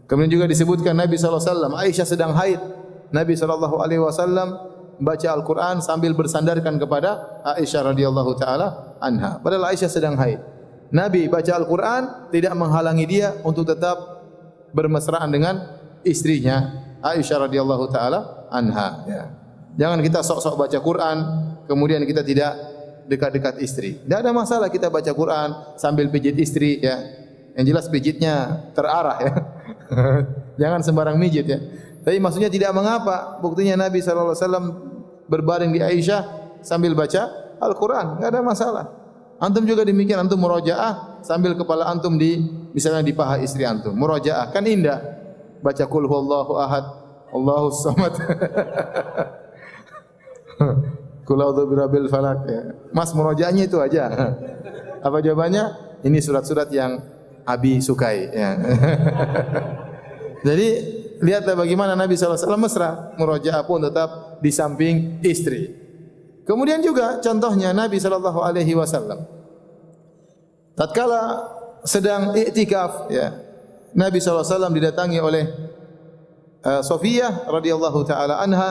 Kemudian juga disebutkan Nabi sallallahu alaihi wasallam Aisyah sedang haid. Nabi sallallahu alaihi wasallam baca Al-Qur'an sambil bersandarkan kepada Aisyah radhiyallahu taala anha. Padahal Aisyah sedang haid. Nabi baca Al-Quran tidak menghalangi dia untuk tetap bermesraan dengan istrinya Aisyah radhiyallahu taala anha, ya. Jangan kita sok-sok baca Quran kemudian kita tidak dekat-dekat istri. Tidak ada masalah kita baca Quran sambil pijit istri, ya. Yang jelas pijitnya terarah, ya. Jangan sembarang mijit, ya. Tapi maksudnya tidak mengapa. Buktinya Nabi sallallahu alaihi wasallam berbaring di Aisyah sambil baca Al-Qur'an, enggak ada masalah. Antum juga demikian, antum murajaah sambil kepala antum di misalnya di paha istri antum. Murajaah kan indah. Baca qul huwallahu ahad, Allahus samad. Qul a'udzu birabbil falaq, ya. Mas, murojaahnya itu aja. Apa jawabannya? Ini surat-surat yang Abi sukai, ya. Jadi lihatlah bagaimana Nabi sallallahu alaihi wasallam mesra, murojaah pun tetap di samping istri. Kemudian juga contohnya Nabi sallallahu alaihi wasallam tatkala sedang iktikaf, ya. Nabi sallallahu alaihi wasallam didatangi oleh Safiyah radhiyallahu taala anha,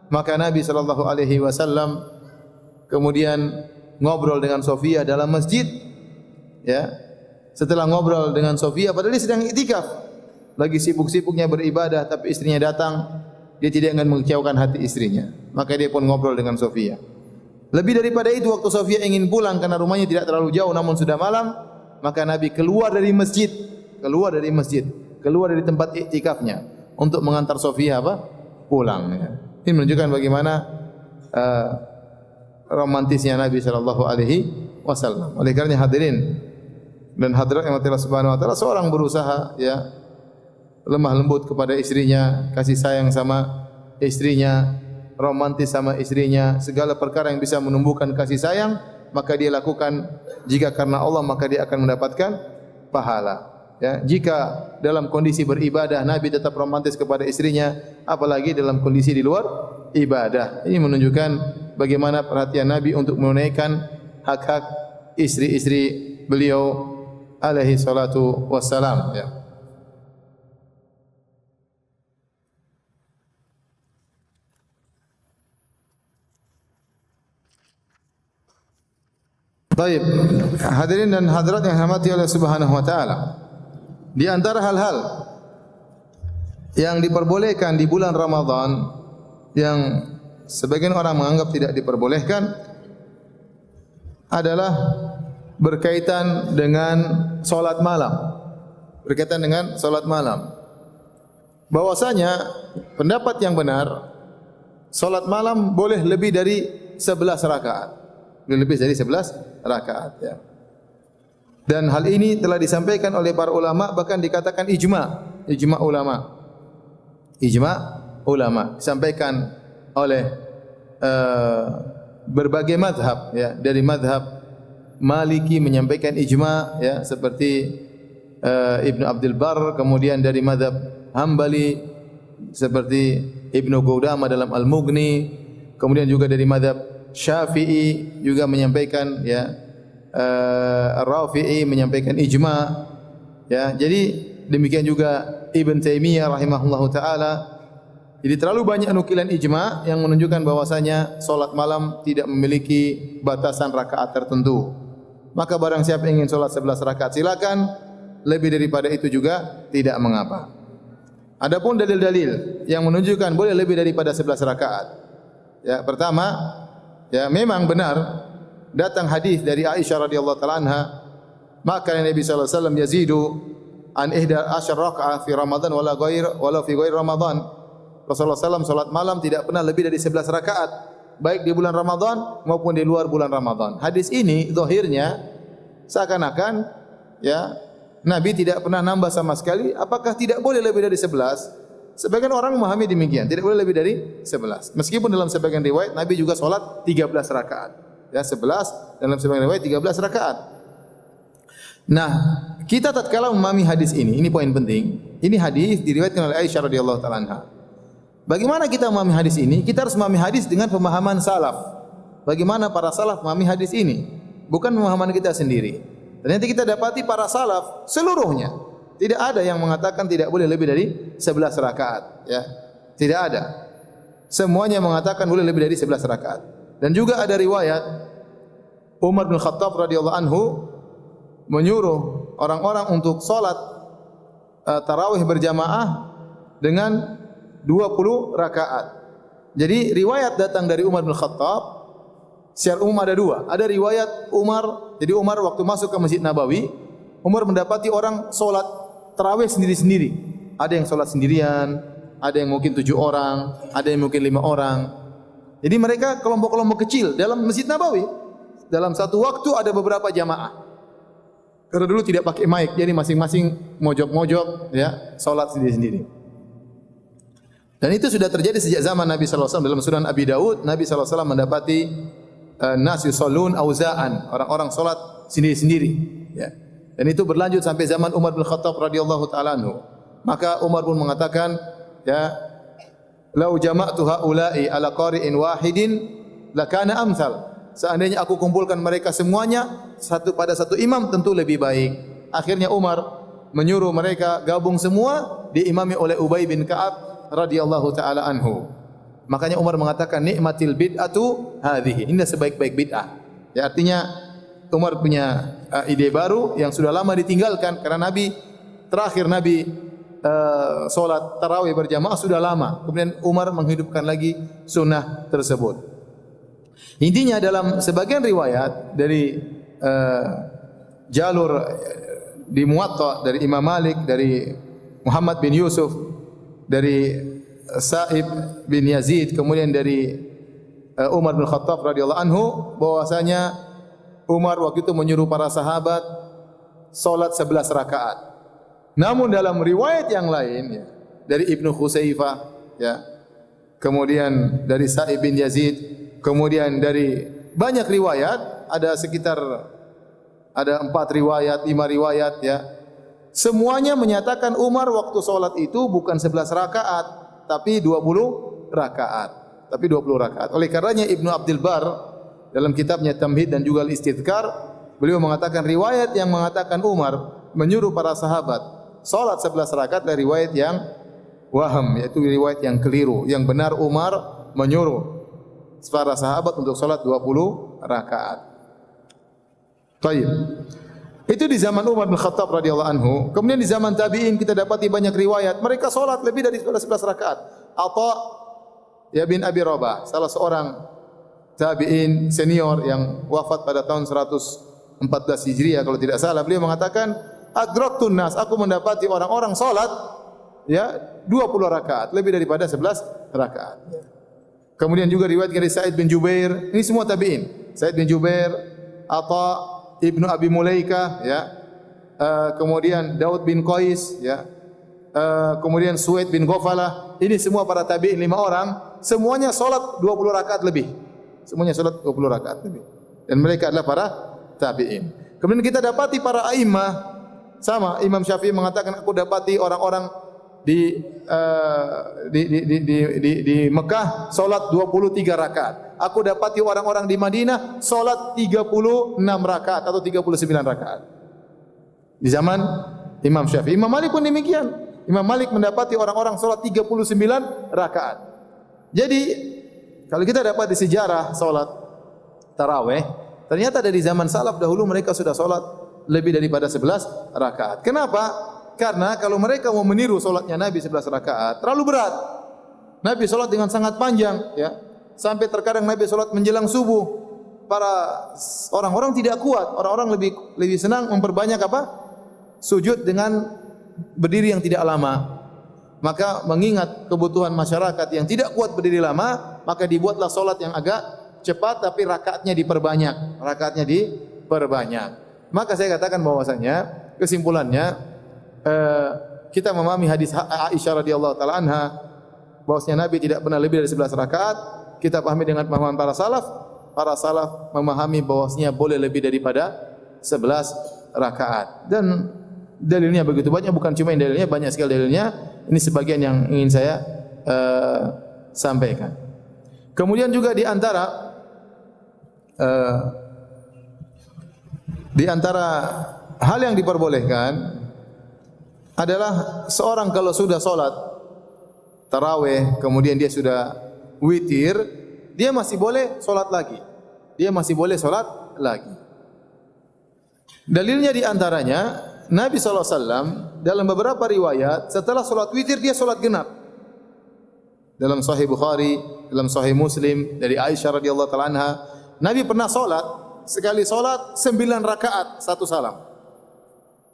maka Nabi sallallahu alaihi wasallam kemudian ngobrol dengan Safiyah dalam masjid, ya. Setelah ngobrol dengan Safiyah padahal dia sedang iktikaf, lagi sibuk-sibuknya beribadah, tapi istrinya datang, dia tidak ingin mengecewakan hati istrinya, maka dia pun ngobrol dengan Safiyah. Lebih daripada itu, waktu Safiyah ingin pulang karena rumahnya tidak terlalu jauh namun sudah malam, maka Nabi keluar dari masjid, keluar dari tempat iktikafnya untuk mengantar Safiyah pulang, ya. Ini menunjukkan bagaimana romantisnya Nabi sallallahu alaihi wasallam. Oleh karena hadirin dan hadirat yang Allah Subhanahu wa taala, seorang berusaha, ya, lemah lembut kepada istrinya, kasih sayang sama istrinya, romantis sama istrinya, segala perkara yang bisa menumbuhkan kasih sayang maka dia lakukan. Jika karena Allah maka dia akan mendapatkan pahala, ya. Jika dalam kondisi beribadah Nabi tetap romantis kepada istrinya, apalagi dalam kondisi di luar ibadah. Ini menunjukkan bagaimana perhatian Nabi untuk menunaikan hak-hak istri-istri beliau alaihi salatu wassalam, ya. Baik, hadirin dan hadirat yang dirahmati oleh Subhanahu wa taala. Di antara hal-hal yang diperbolehkan di bulan Ramadan yang sebagian orang menganggap tidak diperbolehkan adalah berkaitan dengan salat malam. Berkaitan dengan salat malam. Bahwasanya pendapat yang benar, salat malam boleh lebih dari 11 rakaat. Lebih dari 11 rakaat, ya. Dan hal ini telah disampaikan oleh para ulama, bahkan dikatakan ijma ulama disampaikan oleh berbagai mazhab, ya. Dari mazhab Maliki menyampaikan ijma, ya, seperti Ibnu Abdul Barr, kemudian dari mazhab Hambali seperti Ibnu Qudamah dalam Al-Mughni, kemudian juga dari mazhab Syafi'i juga menyampaikan, ya, Ar-Rafi'i menyampaikan ijma, ya. Jadi demikian juga Ibn Taimiyah rahimahullahu taala. Jadi terlalu banyak nukilan ijma yang menunjukkan bahwasanya salat malam tidak memiliki batasan rakaat tertentu. Maka barang siapa ingin salat 11 rakaat silakan, lebih daripada itu juga tidak mengapa. Adapun dalil-dalil yang menunjukkan boleh lebih daripada 11 rakaat. Ya, pertama, ya, memang benar datang hadis dari Aisyah radhiyallahu taala anha, maka Nabi sallallahu alaihi wasallam yazidu an 11 rakaat fi Ramadan wala fi ghair Ramadan. Rasulullah sallallahu salat malam tidak pernah lebih dari 11 rakaat, baik di bulan Ramadan maupun di luar bulan Ramadan. Hadis ini zahirnya seakan-akan, ya, Nabi tidak pernah nambah sama sekali. Apakah tidak boleh lebih dari 11? Sebagian orang memahami demikian, tidak boleh lebih dari 11. Meskipun dalam sebagian riwayat Nabi juga salat 13 rakaat. Ya, 11 dalam sebagian riwayat 13 rakaat. Nah, kita tatkala memahami hadis ini poin penting. Ini hadis diriwayatkan oleh Aisyah radhiyallahu taala anha. Bagaimana kita memahami hadis ini? Kita harus memahami hadis dengan pemahaman salaf. Bagaimana para salaf memahami hadis ini? Bukan pemahaman kita sendiri. Ternyata kita dapati para salaf seluruhnya tidak ada yang mengatakan tidak boleh lebih dari 11 rakaat, ya. Tidak ada. Semuanya mengatakan boleh lebih dari 11 rakaat. Dan juga ada riwayat Umar bin Khattab radhiyallahu anhu menyuruh orang-orang untuk salat tarawih berjamaah dengan 20 rakaat. Jadi riwayat datang dari Umar bin Khattab secara umum ada dua. Ada riwayat Umar, jadi Umar waktu masuk ke Masjid Nabawi, Umar mendapati orang solat tarawih sendiri-sendiri. Ada yang solat sendirian, ada yang mungkin 7 orang, ada yang mungkin 5 orang. Jadi mereka kelompok-kelompok kecil dalam Masjid Nabawi. Dalam satu waktu ada beberapa jamaah. Karena dulu tidak pakai mic, jadi masing-masing mojok-mojok, ya, salat sendiri-sendiri. Dan itu sudah terjadi sejak zaman Nabi sallallahu alaihi wasallam. Dalam Sunan Abi Daud, Nabi sallallahu alaihi wasallam mendapati nas yusallun auzaan, orang-orang salat sendiri-sendiri, ya. Dan itu berlanjut sampai zaman Umar bin Khattab radhiyallahu taala anhu. Maka Umar pun mengatakan, ya, "Lau jama'tu haula'i ala qari'in wahidin lakana amsal." Seandainya aku kumpulkan mereka semuanya pada satu imam tentu lebih baik. Akhirnya Umar menyuruh mereka gabung semua diimami oleh Ubay bin Ka'ab radhiyallahu taala anhu. Makanya Umar mengatakan nikmatil bid'atu hadhihi. Ini sebaik-baik bid'ah. Ya, artinya Umar punya ide baru yang sudah lama ditinggalkan karena terakhir Nabi salat tarawih berjamaah sudah lama. Kemudian Umar menghidupkan lagi sunnah tersebut. Intinya dalam sebagian riwayat dari jalur di Muwatta dari Imam Malik, dari Muhammad bin Yusuf, dari Sa'ib bin Yazid, kemudian dari Umar bin Khattab radhiyallahu anhu, bahwasanya Umar waktu itu menyuruh para sahabat salat 11 rakaat. Namun dalam riwayat yang lain, ya, dari Ibnu Khuzaifah, ya, kemudian dari Sa'ib bin Yazid, kemudian dari banyak riwayat, ada 4 riwayat, 5 riwayat, ya. Semuanya menyatakan Umar waktu salat itu bukan 11 rakaat, tapi 20 rakaat. Tapi 20 rakaat. Oleh karenanya Ibnu Abdul Bar dalam kitabnya Tamhid dan juga Al-Istidhkar, beliau mengatakan riwayat yang mengatakan Umar menyuruh para sahabat salat 11 rakaat dari riwayat yang waham, yaitu riwayat yang keliru. Yang benar Umar menyuruh para sahabat untuk salat 20 rakaat. Baik. Itu di zaman Umar bin Khattab radhiyallahu anhu. Kemudian di zaman tabi'in kita dapati banyak riwayat mereka salat lebih dari 11 rakaat. Atha ya bin Abi Rabah, salah seorang tabi'in senior yang wafat pada tahun 114 Hijriah kalau tidak salah, beliau mengatakan, "Adraktun nas, aku mendapati orang-orang salat, ya, 20 rakaat, lebih daripada 11 rakaat." Kemudian juga riwayat dari Sa'id bin Jubair, ini semua tabi'in. Sa'id bin Jubair, Atha ibnu Abi Mulaikah, ya. Kemudian Daud bin Qais, ya. Kemudian Suwaid bin Ghafalah. Ini semua para tabi'in 5 orang, semuanya salat 20 rakaat lebih. Semuanya salat 20 rakaat lebih. Dan mereka adalah para tabi'in. Kemudian kita dapati para a'immah sama. Imam Syafi'i mengatakan, aku dapati orang-orang di Mekah salat 23 rakaat. Aku dapati orang-orang di Madinah salat 36 rakaat atau 39 rakaat. Di zaman Imam Syafi'i. Imam Malik pun demikian. Imam Malik mendapati orang-orang salat 39 rakaat. Jadi kalau kita dapat di sejarah salat tarawih, ternyata dari zaman salaf dahulu mereka sudah salat lebih daripada 11 rakaat. Kenapa? Karena kalau mereka mau meniru solatnya Nabi 11 rakaat, terlalu berat. Nabi solat dengan sangat panjang, ya. Sampai terkadang Nabi solat menjelang subuh. Para orang-orang tidak kuat. Orang-orang lebih senang memperbanyak apa? Sujud dengan berdiri yang tidak lama. Maka mengingat kebutuhan masyarakat yang tidak kuat berdiri lama, maka dibuatlah solat yang agak cepat tapi rakaatnya diperbanyak. Maka saya katakan bahwasanya kesimpulannya, kita memahami hadis Aisyah radhiyallahu taala anha bahwasanya Nabi tidak pernah lebih dari 11 rakaat. Kita pahami dengan pemahaman para salaf. Para salaf memahami bahwasanya boleh lebih daripada 11 rakaat. Dan dalilnya begitu banyak, bukan cuma yang dalilnya, banyak sekali dalilnya. Ini sebagian yang ingin saya sampaikan. Kemudian juga di antara hal yang diperbolehkan adalah seorang kalau sudah salat tarawih, kemudian dia sudah witir, dia masih boleh salat lagi. Dalilnya di antaranya Nabi SAW dalam beberapa riwayat setelah salat witir dia salat genap. Dalam Sahih Bukhari, dalam Sahih Muslim dari Aisyah radhiyallahu taala anha, Nabi pernah salat, sekali salat 9 rakaat satu salam.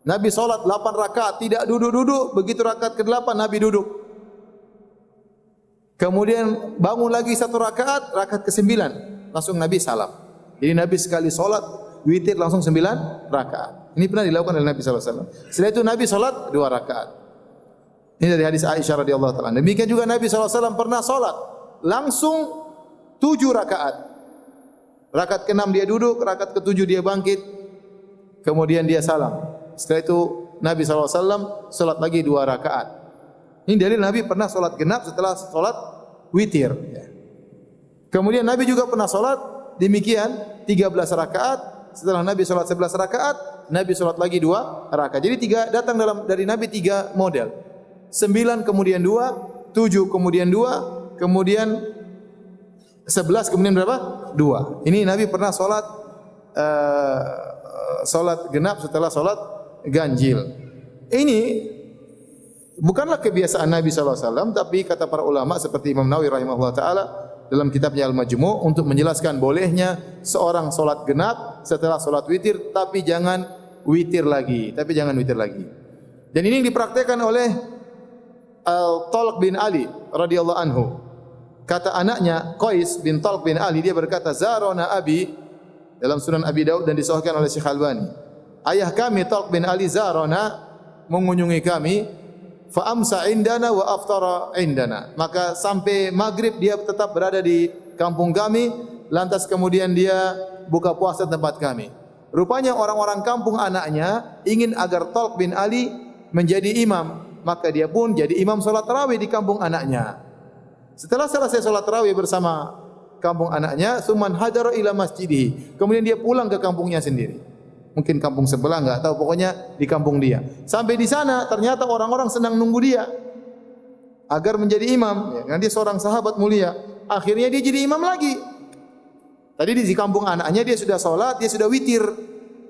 Nabi salat 8 rakaat tidak duduk-duduk, begitu rakaat ke-8 Nabi duduk. Kemudian bangun lagi 1 rakaat, rakaat ke-9 langsung Nabi salam. Jadi Nabi sekali salat witir langsung 9 rakaat. Ini pernah dilakukan oleh Nabi sallallahu alaihi wasallam. Setelah itu Nabi salat 2 rakaat. Ini dari hadis Aisyah radhiyallahu taala. Demikian juga Nabi sallallahu alaihi wasallam pernah salat langsung 7 rakaat. Rakaat ke-6 dia duduk, rakaat ke-7 dia bangkit. Kemudian dia salam. Setelah itu Nabi sallallahu alaihi wasallam salat lagi 2 rakaat. Ini dalil Nabi pernah salat genap setelah salat witir. Kemudian Nabi juga pernah salat demikian 13 rakaat. Setelah Nabi salat 11 rakaat, Nabi salat lagi 2 rakaat. Jadi datang dari Nabi 3 model. 9 kemudian 2, 7 kemudian 2, kemudian 11 kemudian berapa? 2. Ini Nabi pernah salat genap setelah salat ganjil. Ini bukanlah kebiasaan Nabi sallallahu alaihi wasallam, tapi kata para ulama seperti Imam Nawawi rahimahullah taala dalam kitabnya Al-Majmu' untuk menjelaskan bolehnya seorang salat genap setelah salat witir, tapi jangan witir lagi. Dan ini dipraktikkan oleh Talq bin Ali radhiyallahu anhu. Kata anaknya Qais bin Talq bin Ali, dia berkata, "Zarana abi," dalam Sunan Abi Daud dan disahihkan oleh Syekh Albani. Ayah kami Talq bin Ali zarana, mengunjungi kami, fa amsa indana wa aftara indana. Maka sampai maghrib dia tetap berada di kampung kami, lantas kemudian dia buka puasa tempat kami. Rupanya orang-orang kampung anaknya ingin agar Talq bin Ali menjadi imam, maka dia pun jadi imam salat tarawih di kampung anaknya. Setelah selesai salat tarawih bersama kampung anaknya, summan hadara ila masjidihi. Kemudian dia pulang ke kampungnya sendiri. Mungkin kampung sebelah, enggak tahu, pokoknya di kampung dia. Sampai di sana ternyata orang-orang senang nunggu dia agar menjadi imam. Karena dia seorang sahabat mulia. Akhirnya dia jadi imam lagi. Tadi di kampung anaknya dia sudah salat, dia sudah witir.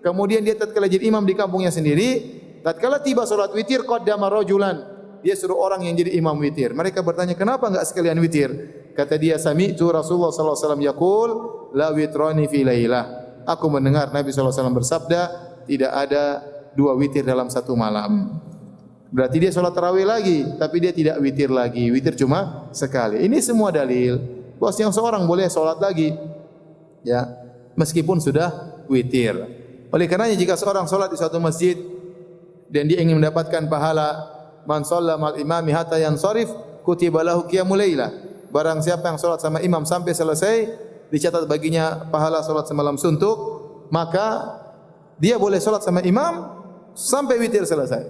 Kemudian dia tatkala jadi imam di kampungnya sendiri, tatkala tiba salat witir, qaddama rajulan, dia suruh orang yang jadi imam witir. Mereka bertanya, "Kenapa enggak sekalian witir?" Kata dia, "Sami'tu Rasulullah sallallahu alaihi wasallam yaqul, la witrani fi lailah." Aku mendengar Nabi sallallahu alaihi wasallam bersabda, tidak ada 2 witir dalam satu malam. Berarti dia salat tarawih lagi, tapi dia tidak witir lagi. Witir cuma sekali. Ini semua dalil bahwa yang seorang boleh salat lagi, ya, meskipun sudah witir. Oleh karenanya jika seorang salat di suatu masjid dan dia ingin mendapatkan pahala man shalla mal imami hatta yansarif kutiba lahu qiyamul lailah. Barang siapa yang salat sama imam sampai selesai, dicatat baginya pahala salat semalam suntuk, maka dia boleh salat sama imam sampai witir selesai.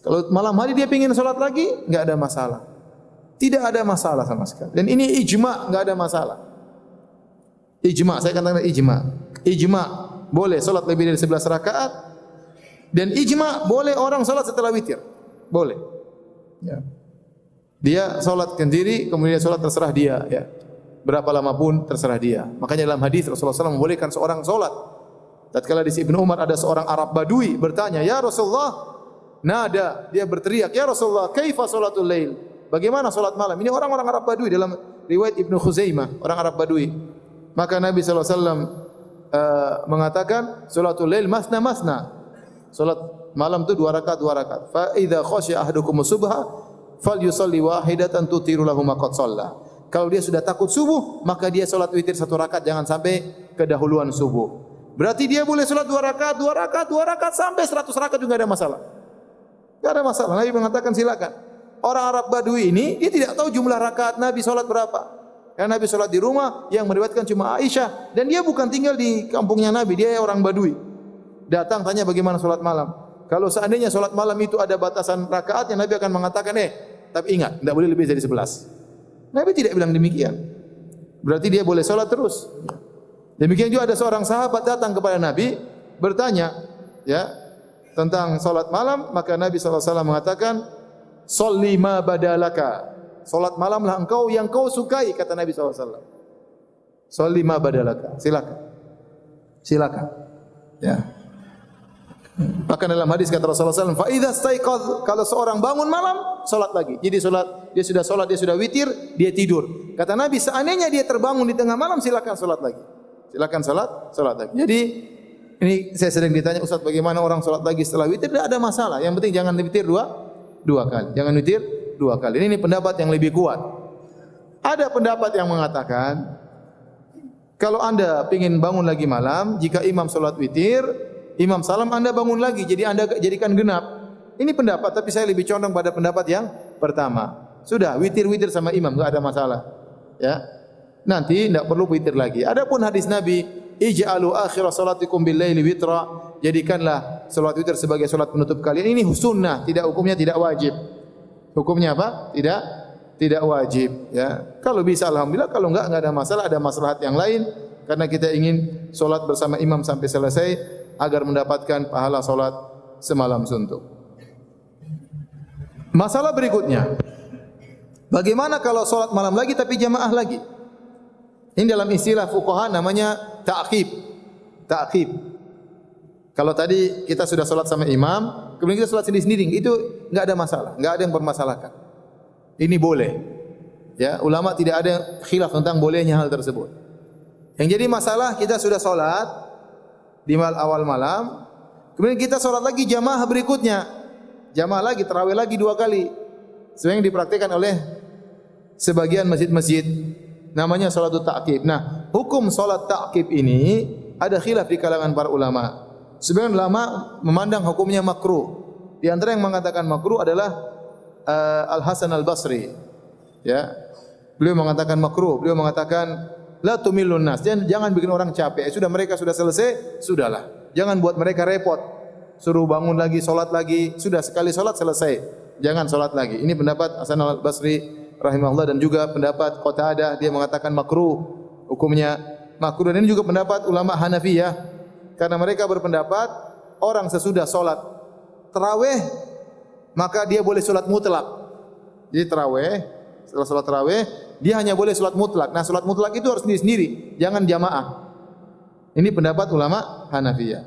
Kalau malam hari dia ingin salat lagi, enggak ada masalah. Tidak ada masalah sama sekali. Dan ini ijma', enggak ada masalah. Ijma', saya katakan ijma'. Ijma' boleh salat lebih dari 11 rakaat, dan ijma' boleh orang salat setelah witir. Boleh. Ya. Dia salat sendiri, kemudian salat terserah dia, ya. Berapa lama pun terserah dia. Makanya dalam hadis Rasulullah SAW membolehkan seorang salat. Tatkala di Ibnu Umar ada seorang Arab Badui bertanya, "Ya Rasulullah," nada, dia berteriak, "Ya Rasulullah, kaifa salatul lail?" Bagaimana salat malam? Ini orang-orang Arab Badui dalam riwayat Ibnu Khuzaimah, orang Arab Badui. Maka Nabi sallallahu alaihi wasallam mengatakan, "Salatul lail masna masna." Salat malam itu 2 rakaat 2 rakaat. Fa idza khasya ahadukum subha falyusalli wahidatan tutiru lahu ma qad shalla. Kalau dia sudah takut subuh, maka dia salat witir 1 rakaat, jangan sampai kedahuluan subuh. Berarti dia boleh salat 2 rakaat, 2 rakaat, 2 rakaat sampai 100 rakaat juga ada masalah. Tidak ada masalah. Nabi mengatakan silakan. Orang Arab Badui ini dia tidak tahu jumlah rakaat Nabi salat berapa. Karena Nabi salat di rumah, yang meriwayatkan cuma Aisyah, dan dia bukan tinggal di kampungnya Nabi, dia orang Badui. Datang tanya bagaimana salat malam. Kalau seandainya salat malam itu ada batasan rakaatnya, Nabi akan mengatakan, tapi ingat, tidak boleh lebih dari 11. Nabi tidak bilang demikian. Berarti dia boleh salat terus. Demikian juga ada seorang sahabat datang kepada Nabi bertanya, ya, tentang salat malam, maka Nabi sallallahu alaihi wasallam mengatakan, "Shalli ma badalaka." Salat malamlah engkau yang kau sukai, kata Nabi sallallahu alaihi wasallam. Shalli ma badalaka. Silakan. Silakan. Ya. Bahkan dalam hadis kata Rasulullah SAW, fa idza staiqadh, kalau seorang bangun malam, salat lagi. Jadi salat, dia sudah witir, dia tidur. Kata Nabi, seandainya dia terbangun di tengah malam, silakan salat lagi. Silakan salat lagi. Jadi ini saya sering ditanya, Ustaz, bagaimana orang salat lagi setelah witir? Tidak ada masalah. Yang penting jangan witir dua kali. Jangan witir dua kali. Ini pendapat yang lebih kuat. Ada pendapat yang mengatakan kalau Anda ingin bangun lagi malam, jika imam salat witir, imam salam, Anda bangun lagi, jadi Anda jadikan genap. Ini pendapat, tapi saya lebih condong pada pendapat yang pertama. Sudah witir-witir sama imam, enggak ada masalah. Ya. Nanti tidak perlu witir lagi. Adapun hadis Nabi, ij'alu akhir salatikum bil laili witra, jadikanlah salat witir sebagai salat penutup kalian. Ini sunnah, hukumnya tidak wajib. Hukumnya apa? Tidak wajib, ya. Kalau bisa alhamdulillah, kalau enggak ada masalah, ada maslahat yang lain karena kita ingin salat bersama imam sampai selesai agar mendapatkan pahala salat semalam suntuk. Masalah berikutnya, bagaimana kalau salat malam lagi tapi jamaah lagi? Ini dalam istilah fuqaha namanya ta'qib. Ta'qib. Kalau tadi kita sudah salat sama imam, kemudian kita salat sendiri-sendiri, itu enggak ada masalah, enggak ada yang bermasalahkan. Ini boleh. Ya, ulama tidak ada khilaf tentang bolehnya hal tersebut. Yang jadi masalah, kita sudah salat di awal malam, kemudian kita salat lagi jamaah berikutnya, jamaah lagi, tarawih lagi 2 kali. Sebenarnya yang dipraktikkan oleh sebagian masjid-masjid, namanya salatut ta'qib. Nah, hukum salat ta'qib ini ada khilaf di kalangan para ulama. Sebagian ulama memandang hukumnya makruh. Di antara yang mengatakan makruh adalah Al-Hasan Al-Basri. Ya. Beliau mengatakan makruh, beliau mengatakan la tumillun nas, jangan bikin orang capek. Sudah mereka sudah selesai, sudahlah. Jangan buat mereka repot. Suruh bangun lagi, salat lagi, sudah sekali salat selesai. Jangan salat lagi. Ini pendapat Hasan Al-Basri rahimahullah, dan juga pendapat Qatadah, dia mengatakan makruh. Hukumnya makruh. Dan ini juga pendapat ulama Hanafiyah, karena mereka berpendapat orang sesudah salat tarawih maka dia boleh salat mutlak. Jadi tarawih, setelah salat tarawih dia hanya boleh salat mutlak. Nah, salat mutlak itu harus sendiri-sendiri, jangan jamaah. Ini pendapat ulama Hanafiyah.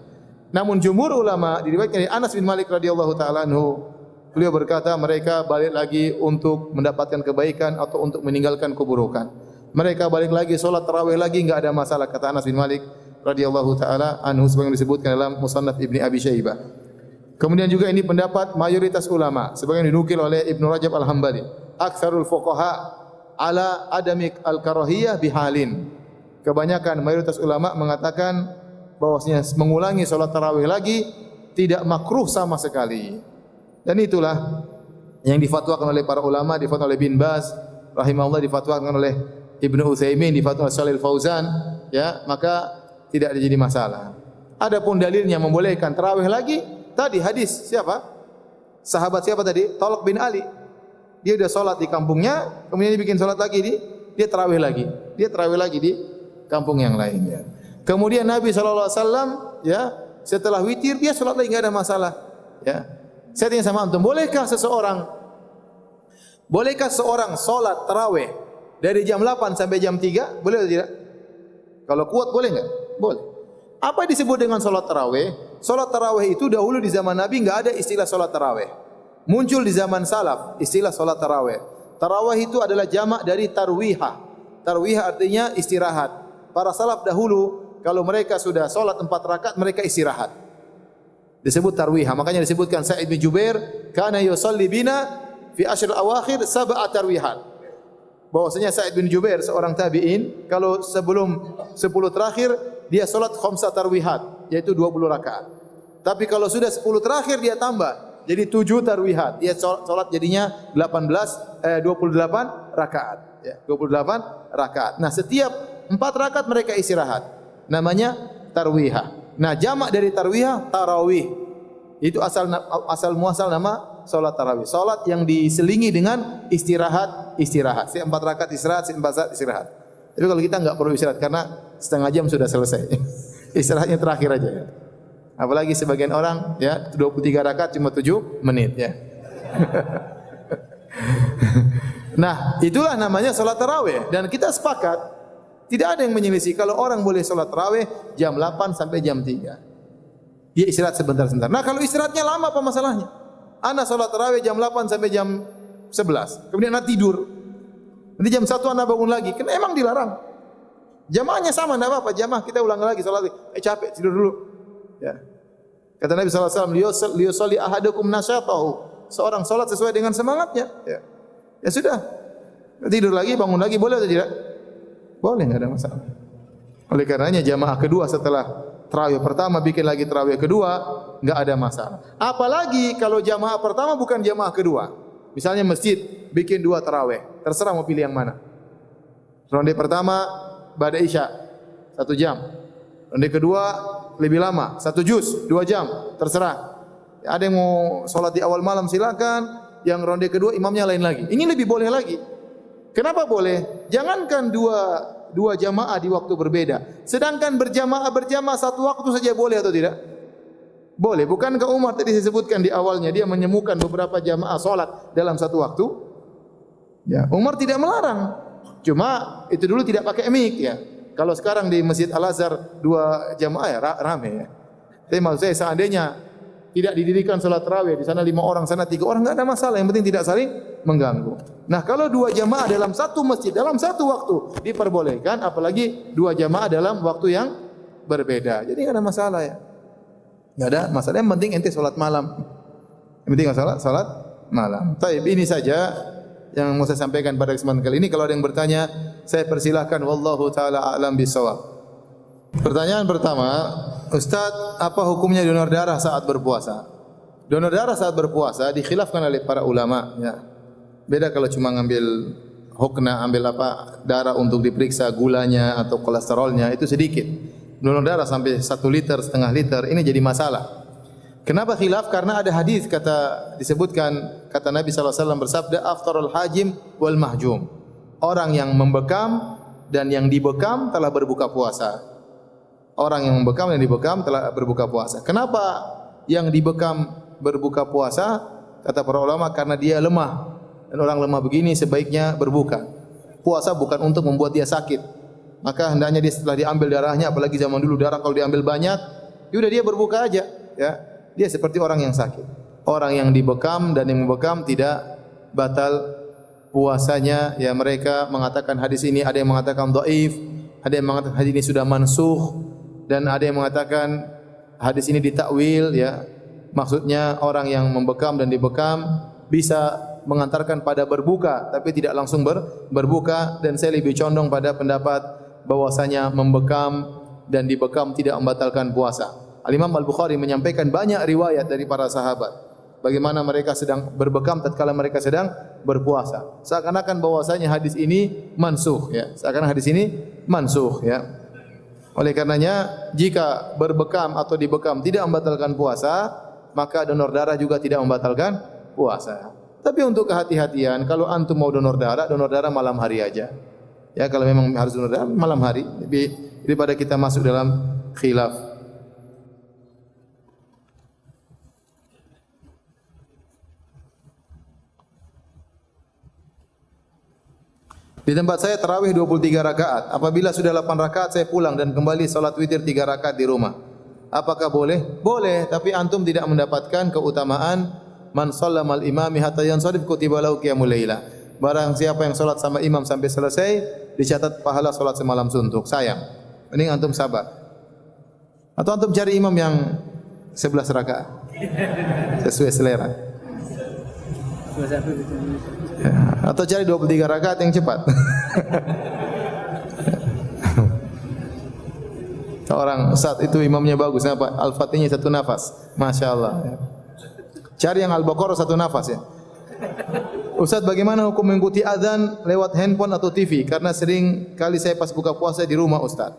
Namun jumhur ulama, diriwayatkan dari Anas bin Malik radhiyallahu taala anhu, beliau berkata mereka balik lagi untuk mendapatkan kebaikan atau untuk meninggalkan keburukan. Mereka balik lagi salat tarawih lagi, enggak ada masalah, kata Anas bin Malik radhiyallahu taala anhu, sebagaimana disebutkan dalam Musannaf Ibni Abi Syaibah. Kemudian juga ini pendapat mayoritas ulama, sebagaimana dinukil oleh Ibnu Rajab Al-Hambali. Aktsarul fuqaha ala adamik al-karahiyah bihalin. Kebanyakan mayoritas ulama mengatakan bahwasanya mengulangi salat tarawih lagi tidak makruh sama sekali. Dan itulah yang difatwakan oleh para ulama, difatwakan oleh bin Baz rahimahullah, difatwakan oleh Ibnu Utsaimin, difatwakan oleh Shalih Fauzan, ya, maka tidak jadi masalah. Adapun dalilnya membolehkan tarawih lagi, tadi hadis siapa? Sahabat siapa tadi? Talq bin Ali. Dia sudah salat di kampungnya, kemudian dia bikin salat lagi dia tarawih lagi. Dia tarawih lagi di kampung yang lainnya. Kemudian Nabi sallallahu alaihi wasallam, ya, setelah witir dia salat lagi, enggak ada masalah, ya. Saya tanya sama antum, bolehkah seorang salat tarawih dari jam 8 sampai jam 3? Boleh atau tidak? Kalau kuat boleh enggak? Boleh. Apa disebut dengan salat tarawih? Salat tarawih itu dahulu di zaman Nabi enggak ada istilah salat tarawih. Muncul di zaman salaf istilah salat tarawih. Tarawih itu adalah jamak dari tarwihah. Tarwihah artinya istirahat. Para salaf dahulu kalau mereka sudah salat 4 rakaat mereka istirahat. Disebut tarwihah. Makanya disebutkan Sa'id bin Jubair, kana yusalli bina fi ashr awakhir 7 tarwihat. Bahwasanya Sa'id bin Jubair seorang tabi'in, kalau sebelum 10 terakhir dia salat 5 tarwihat, yaitu 20 rakaat. Tapi kalau sudah 10 terakhir dia tambah, jadi 7 tarwihat. Dia salat jadinya 28 rakaat, ya, 28 rakaat. Nah, setiap 4 rakaat mereka istirahat. Namanya tarwihah. Nah, jamak dari tarwihah tarawih. Itu asal muasal nama salat tarawih. Salat yang diselingi dengan istirahat. 4 rakaat istirahat, 4 rakaat istirahat. Tapi kalau kita enggak perlu istirahat karena setengah jam sudah selesai. Istirahatnya terakhir aja, ya. Apalagi sebagian orang, ya, 23 rakaat cuma 7 menit, ya. Nah, itulah namanya salat tarawih, dan kita sepakat tidak ada yang menyelisih kalau orang boleh salat tarawih jam 8 sampai jam 3. dia istirahat sebentar-sebentar. Nah, kalau istirahatnya lama apa masalahnya? Ana salat tarawih jam 8 sampai jam 11. Kemudian ana tidur. Nanti jam 1 ana bangun lagi. Kan emang dilarang. Jamaahnya sama enggak apa-apa. Jamaah kita ulang lagi salat. Capek tidur dulu. Ya. Kata Nabi sallallahu alaihi wasallam, "Liyusalli ahadukum nasyatahu." Seorang salat sesuai dengan semangatnya. Ya. Ya sudah. Tidur lagi, bangun lagi boleh atau tidak? Boleh, enggak ada masalah. Oleh karenanya jamaah kedua setelah tarawih pertama bikin lagi tarawih kedua, enggak ada masalah. Apalagi kalau jamaah pertama bukan jamaah kedua. Misalnya masjid bikin 2 tarawih, terserah mau pilih yang mana. Ronde pertama ba'da Isya 1 jam. Ronde kedua lebih lama, 1 juz 2 jam, terserah. Ada yang mau salat di awal malam silakan, yang ronde kedua imamnya lain lagi. Ini lebih boleh lagi. Kenapa boleh? Jangankan dua jamaah di waktu berbeda. Sedangkan berjamaah satu waktu saja boleh atau tidak? Boleh. Bukankah Umar tadi disebutkan di awalnya dia menyemukan beberapa jamaah salat dalam satu waktu? Ya, Umar tidak melarang. Cuma itu dulu tidak pakai mic ya. Kalau sekarang di Masjid Al-Azhar 2 jamaah ya rame ya. Tapi maksud saya seandainya tidak didirikan salat tarawih di sana 5 orang, sana 3 orang, enggak ada masalah. Yang penting tidak saling mengganggu. Nah, kalau 2 jamaah dalam satu masjid dalam satu waktu diperbolehkan, apalagi 2 jamaah dalam waktu yang berbeda. Jadi enggak ada masalah ya. Enggak ada masalah. Yang penting ente salat malam. Yang penting salat malam. Baik, ini saja yang mau saya sampaikan pada kesempatan kali ini. Kalau ada yang bertanya, saya persilahkan. Wallahu taala a'lam bishawab. Pertanyaan pertama, Ustaz, apa hukumnya donor darah saat berpuasa? Donor darah saat berpuasa dikhilafkan oleh para ulama. Ya. Beda kalau cuma ngambil hukna, ambil darah untuk diperiksa gulanya atau kolesterolnya, itu sedikit. Donor darah sampai 1 liter, setengah liter, ini jadi masalah. Kenapa khilaf? Karena ada hadis disebutkan kata Nabi SAW bersabda, aftarul hajim wal mahjum. Orang yang membekam dan yang dibekam telah berbuka puasa. Orang yang membekam dan dibekam telah berbuka puasa. Kenapa yang dibekam berbuka puasa? Kata para ulama karena dia lemah. Dan orang lemah begini sebaiknya berbuka. Puasa bukan untuk membuat dia sakit. Maka hendaknya dia setelah diambil darahnya, apalagi zaman dulu darah kalau diambil banyak, yaudah dia berbuka aja. Ya, dia seperti orang yang sakit. Orang yang dibekam dan yang membekam tidak batal puasanya. Ya, mereka mengatakan hadis ini, ada yang mengatakan dhaif, ada yang mengatakan hadis ini sudah mansukh. Dan ada yang mengatakan hadis ini ditakwil ya. Maksudnya orang yang membekam dan dibekam bisa mengantarkan pada berbuka tapi tidak langsung berbuka, dan saya lebih condong pada pendapat bahwasanya membekam dan dibekam tidak membatalkan puasa. Al-Imam Al-Bukhari menyampaikan banyak riwayat dari para sahabat bagaimana mereka sedang berbekam tatkala mereka sedang berpuasa. Seakan-akan bahwasanya hadis ini mansukh ya. Seakan-akan hadis ini mansukh ya. Oleh karenanya jika berbekam atau dibekam tidak membatalkan puasa, maka donor darah juga tidak membatalkan puasa. Tapi untuk kehati-hatian, kalau antum mau donor darah malam hari aja. Ya, kalau memang harus donor darah malam hari, daripada kita masuk dalam khilaf. Di tempat saya tarawih 23 rakaat. Apabila sudah 8 rakaat saya pulang dan kembali salat witir 3 rakaat di rumah. Apakah boleh? Boleh, tapi antum tidak mendapatkan keutamaan man shallamal imami hatta yansarif kutiba lahu qiyamul laila. Barang siapa yang salat sama imam sampai selesai, dicatat pahala salat semalam suntuk. Sayang. Mending antum sabar. Atau antum cari imam yang 11 rakaat. Sesuai selera. Ya, atau cari 23 rakaat yang cepat. Orang saat itu imamnya bagus, apa? Al-Fatihahnya 1 nafas. Masya Allah. Cari yang Al-Baqarah 1 nafas ya. Ustaz, bagaimana hukum mengikuti azan lewat handphone atau TV? Karena sering kali saya pas buka puasa di rumah Ustaz.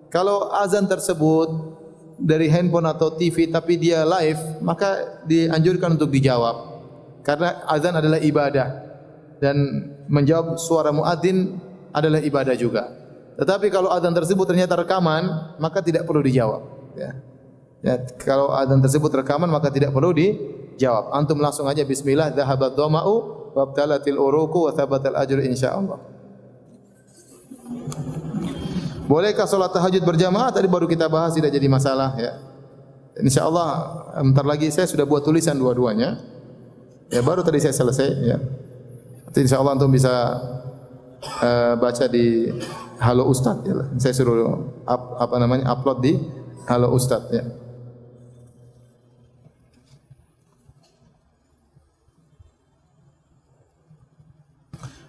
Kalau azan tersebut dari handphone atau TV tapi dia live, maka dianjurkan untuk dijawab. Karena azan adalah ibadah dan menjawab suara muadzin adalah ibadah juga. Tetapi kalau azan tersebut ternyata rekaman, maka tidak perlu dijawab. Ya. Ya, kalau azan tersebut rekaman maka tidak perlu dijawab. Antum langsung aja bismillah dhahabat dhama'u wabtalatil uruqu wa thabatal ajr insyaallah. Bolehkah salat tahajud berjamaah? Tadi baru kita bahas, tidak jadi masalah ya. Insyaallah bentar lagi saya sudah buat tulisan dua-duanya. Ya baru tadi saya selesai ya. Nanti insyaallah antum bisa baca di Halo Ustaz ya. Saya suruh upload di Halo Ustaz ya.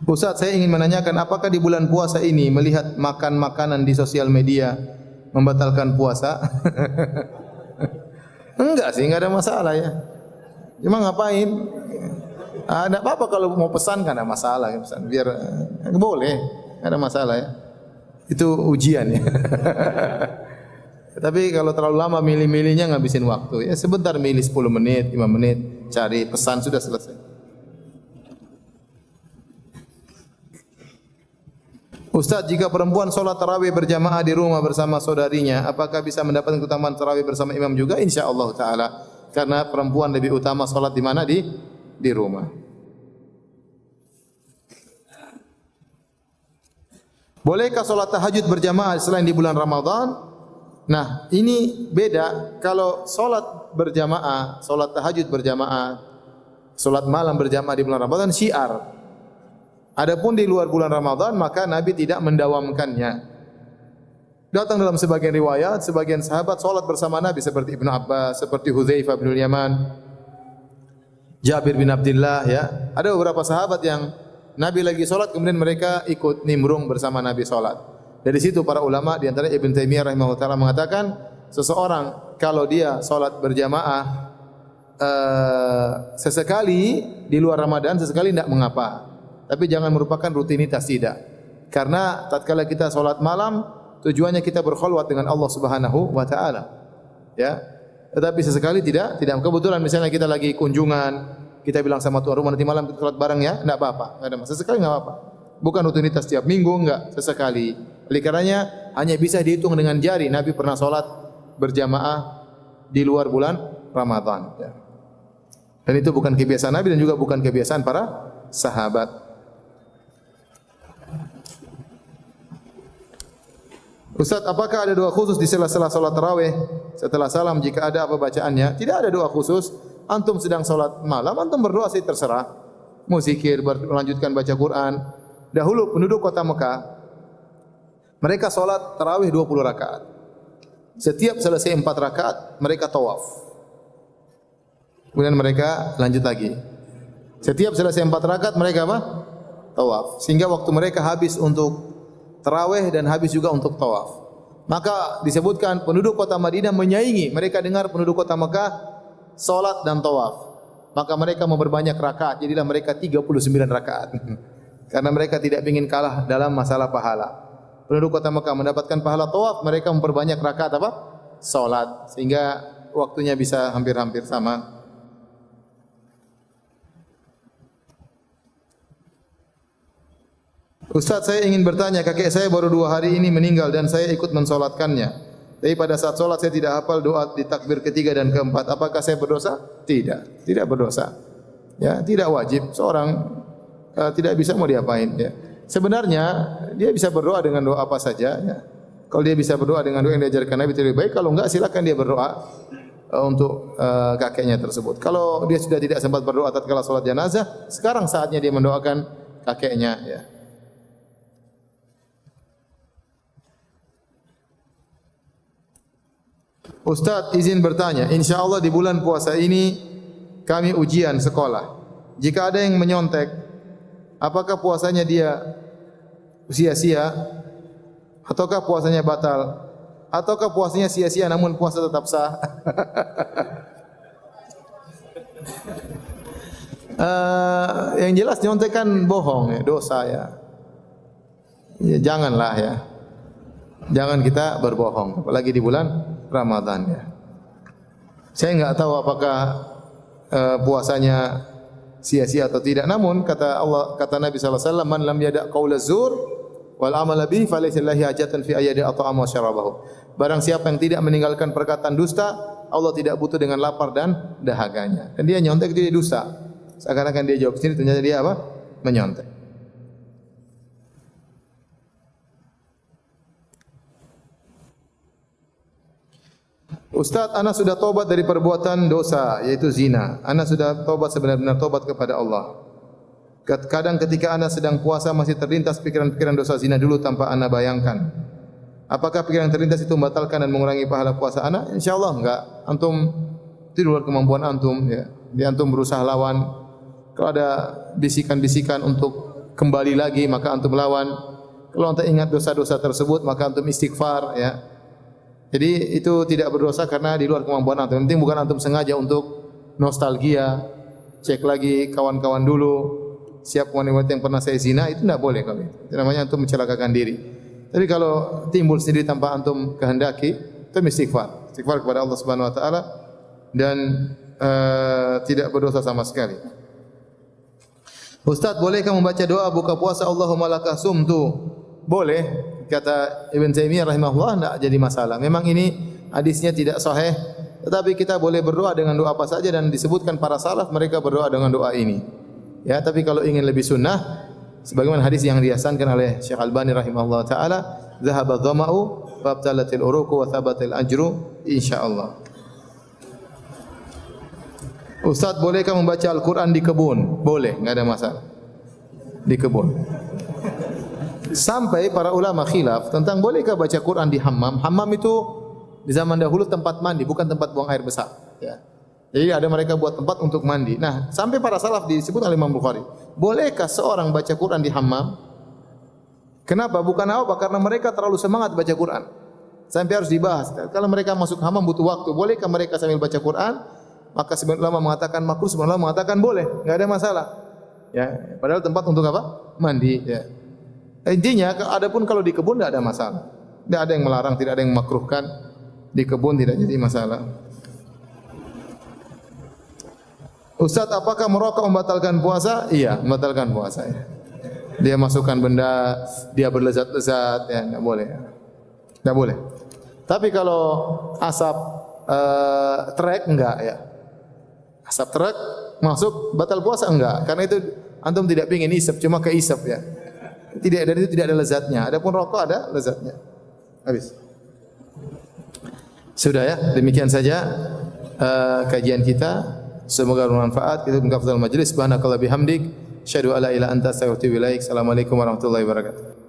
Ustaz, saya ingin menanyakan apakah di bulan puasa ini melihat makan makanan di sosial media membatalkan puasa? Enggak sih, enggak ada masalah ya. Cuma ngapain? Ada apa-apa kalau mau pesan kan ada masalah ya pesan. Biar boleh, enggak ada masalah ya. Itu ujian ya. Tapi kalau terlalu lama milih-milihnya ngabisin waktu. Ya sebentar milih 10 menit, 5 menit, cari pesan sudah selesai. Ustaz, jika perempuan solat tarawih berjamaah di rumah bersama saudarinya, apakah bisa mendapatkan keutamaan tarawih bersama imam juga? Insyaallah taala. Karena perempuan lebih utama solat di mana? Di rumah. Bolehkah solat tahajud berjamaah selain di bulan Ramadan? Nah, ini beda. Kalau solat berjamaah, solat tahajud berjamaah, solat malam berjamaah di bulan Ramadan syiar. Adapun di luar bulan Ramadan maka Nabi tidak mendawamkannya. Datang dalam sebagian riwayat, sebagian sahabat salat bersama Nabi seperti Ibnu Abbas, seperti Hudzaifah bin Yaman, Jabir bin Abdullah ya. Ada beberapa sahabat yang Nabi lagi salat kemudian mereka ikut nimbrung bersama Nabi salat. Dari situ para ulama di antara Ibnu Taimiyah rahimahullah taala mengatakan seseorang kalau dia salat berjamaah sesekali di luar Ramadan sesekali tidak mengapa. Tapi jangan merupakan rutinitas tidak. Karena tatkala kita salat malam tujuannya kita berkhulwat dengan Allah Subhanahu wa taala. Ya. Tetapi sesekali tidak kebetulan misalnya kita lagi kunjungan, kita bilang sama tuan rumah nanti malam kita salat bareng ya, enggak apa-apa, enggak ada masalah. Sesekali enggak apa-apa. Bukan rutinitas tiap minggu enggak, sesekali. Oleh karenanya hanya bisa dihitung dengan jari Nabi pernah salat berjamaah di luar bulan Ramadan ya. Dan itu bukan kebiasaan Nabi dan juga bukan kebiasaan para sahabat. Ustaz, apakah ada doa khusus di sela-sela salat tarawih setelah salam jika ada apa bacaannya? Tidak ada doa khusus. Antum sedang salat malam, antum berdoa sih terserah. Mau zikir, melanjutkan baca Quran. Dahulu penduduk kota Mekah mereka salat tarawih 20 rakaat. Setiap selesai 4 rakaat mereka tawaf. Kemudian mereka lanjut lagi. Setiap selesai 4 rakaat mereka apa? Tawaf. Sehingga waktu mereka habis untuk tarawih dan habis juga untuk tawaf. Maka disebutkan penduduk kota Madinah menyaingi. Mereka dengar penduduk kota Mekah salat dan tawaf. Maka mereka memperbanyak rakaat. Jadilah mereka 39 rakaat. Karena mereka tidak ingin kalah dalam masalah pahala. Penduduk kota Mekah mendapatkan pahala tawaf, mereka memperbanyak rakaat apa? Salat. Sehingga waktunya bisa hampir-hampir sama. Ustaz, saya ingin bertanya, kakek saya baru 2 hari ini meninggal dan saya ikut mensolatkannya. Tapi pada saat solat saya tidak hafal doa di takbir ketiga dan keempat. Apakah saya berdosa? Tidak, tidak berdosa. Ya, tidak wajib. Seorang tidak bisa mau diapain. Ya. Sebenarnya dia bisa berdoa dengan doa apa saja. Ya. Kalau dia bisa berdoa dengan doa yang diajarkan Nabi itu lebih baik. Kalau enggak, silakan dia berdoa untuk kakeknya tersebut. Kalau dia sudah tidak sempat berdoa tatkala solat jenazah, sekarang saatnya dia mendoakan kakeknya. Ya. Ustaz, izin bertanya, insyaallah di bulan puasa ini kami ujian sekolah. Jika ada yang menyontek, apakah puasanya dia sia-sia ataukah puasanya batal? Ataukah puasanya sia-sia namun puasa tetap sah? Yang jelas nyontek kan bohong ya, dosa ya. Ya janganlah ya. Jangan kita berbohong apalagi di bulan Ramadan ya. Saya enggak tahu apakah puasanya sia-sia atau tidak. Namun kata Nabi sallallahu alaihi wasallam, "Man lam yada' qaula zur wal amal bihi falaysa lillahi hajatan fi ayyadi at'ama wa syarabahu." Barang siapa yang tidak meninggalkan perkataan dusta, Allah tidak butuh dengan lapar dan dahaganya. Dan dia nyontek dia dusta. Seakan-akan dia jawab sini ternyata dia apa? Menyontek. Ustaz, ana sudah tobat dari perbuatan dosa, yaitu zina. Ana sudah tobat sebenar-benar tobat kepada Allah. Kadang ketika ana sedang puasa masih terlintas pikiran-pikiran dosa zina dulu tanpa ana bayangkan. Apakah pikiran terlintas itu membatalkan dan mengurangi pahala puasa ana? Insyaallah enggak. Antum itu di luar kemampuan antum ya. Di antum berusaha lawan. Kalau ada bisikan-bisikan untuk kembali lagi maka antum lawan. Kalau antum ingat dosa-dosa tersebut maka antum istighfar ya. Jadi itu tidak berdosa karena di luar kemampuan antum. Yang penting bukan antum sengaja untuk nostalgia, cek lagi kawan-kawan dulu, siap wanita yang pernah saya zina, itu tidak boleh kalau itu. Itu namanya antum mencelakakan diri. Tapi kalau timbul sendiri tanpa antum kehendaki, itu istighfar. Istighfar kepada Allah Subhanahu wa taala dan tidak berdosa sama sekali. Ustaz, bolehkah membaca doa buka puasa Allahumma laka sumtu? Boleh. Kata Ibn Taimiyah rahimahullah, tidak jadi masalah. Memang ini hadisnya tidak sahih, tetapi kita boleh berdoa dengan doa apa saja dan disebutkan para salaf mereka berdoa dengan doa ini. Ya, tapi kalau ingin lebih sunnah, sebagaimana hadis yang dihasankan oleh Syekh Albani rahimahullah taala, "Dhahaba dhama'u wa abtalatil uruqu wa thabatil ajru insyaallah." Ustaz, bolehkah membaca Al-Qur'an di kebun? Boleh, enggak ada masalah. Di kebun. Sampai para ulama khilaf tentang bolehkah baca Quran di hammam. Hammam itu di zaman dahulu tempat mandi, bukan tempat buang air besar. Ya. Jadi ada mereka buat tempat untuk mandi. Nah, sampai para salaf disebut oleh Imam Bukhari. Bolehkah seorang baca Quran di hammam? Kenapa? Bukan apa? Karena mereka terlalu semangat baca Quran. Sampai harus dibahas. Kalau mereka masuk hammam butuh waktu. Bolehkah mereka sambil baca Quran? Maka sebagian ulama mengatakan makruh, sebagian ulama mengatakan boleh. Enggak ada masalah. Ya, padahal tempat untuk apa? Mandi. Ya. Intinya, adapun kalau di kebun tidak ada masalah. Tidak ada yang melarang, tidak ada yang memakruhkan. Di kebun tidak jadi masalah. Ustaz, apakah merokok membatalkan puasa? Iya, membatalkan puasa. Ya. Dia masukkan benda, dia berlezat-lezat, ya tidak boleh. Tidak boleh. Tapi kalau asap trek enggak ya. Asap trek masuk batal puasa enggak? Karena itu antum tidak ingin isap, cuma keisap ya. Tidak, dan itu tidak ada lezatnya. Adapun rokok ada lezatnya. Habis. Sudah ya, demikian saja kajian kita. Semoga bermanfaat. Kita mengucapkan majelis. Subhanakallah bihamdik. Asyhadu alla ilaha illa anta astaghfiruka wa atubu ilaik. Assalamualaikum warahmatullahi wabarakatuh.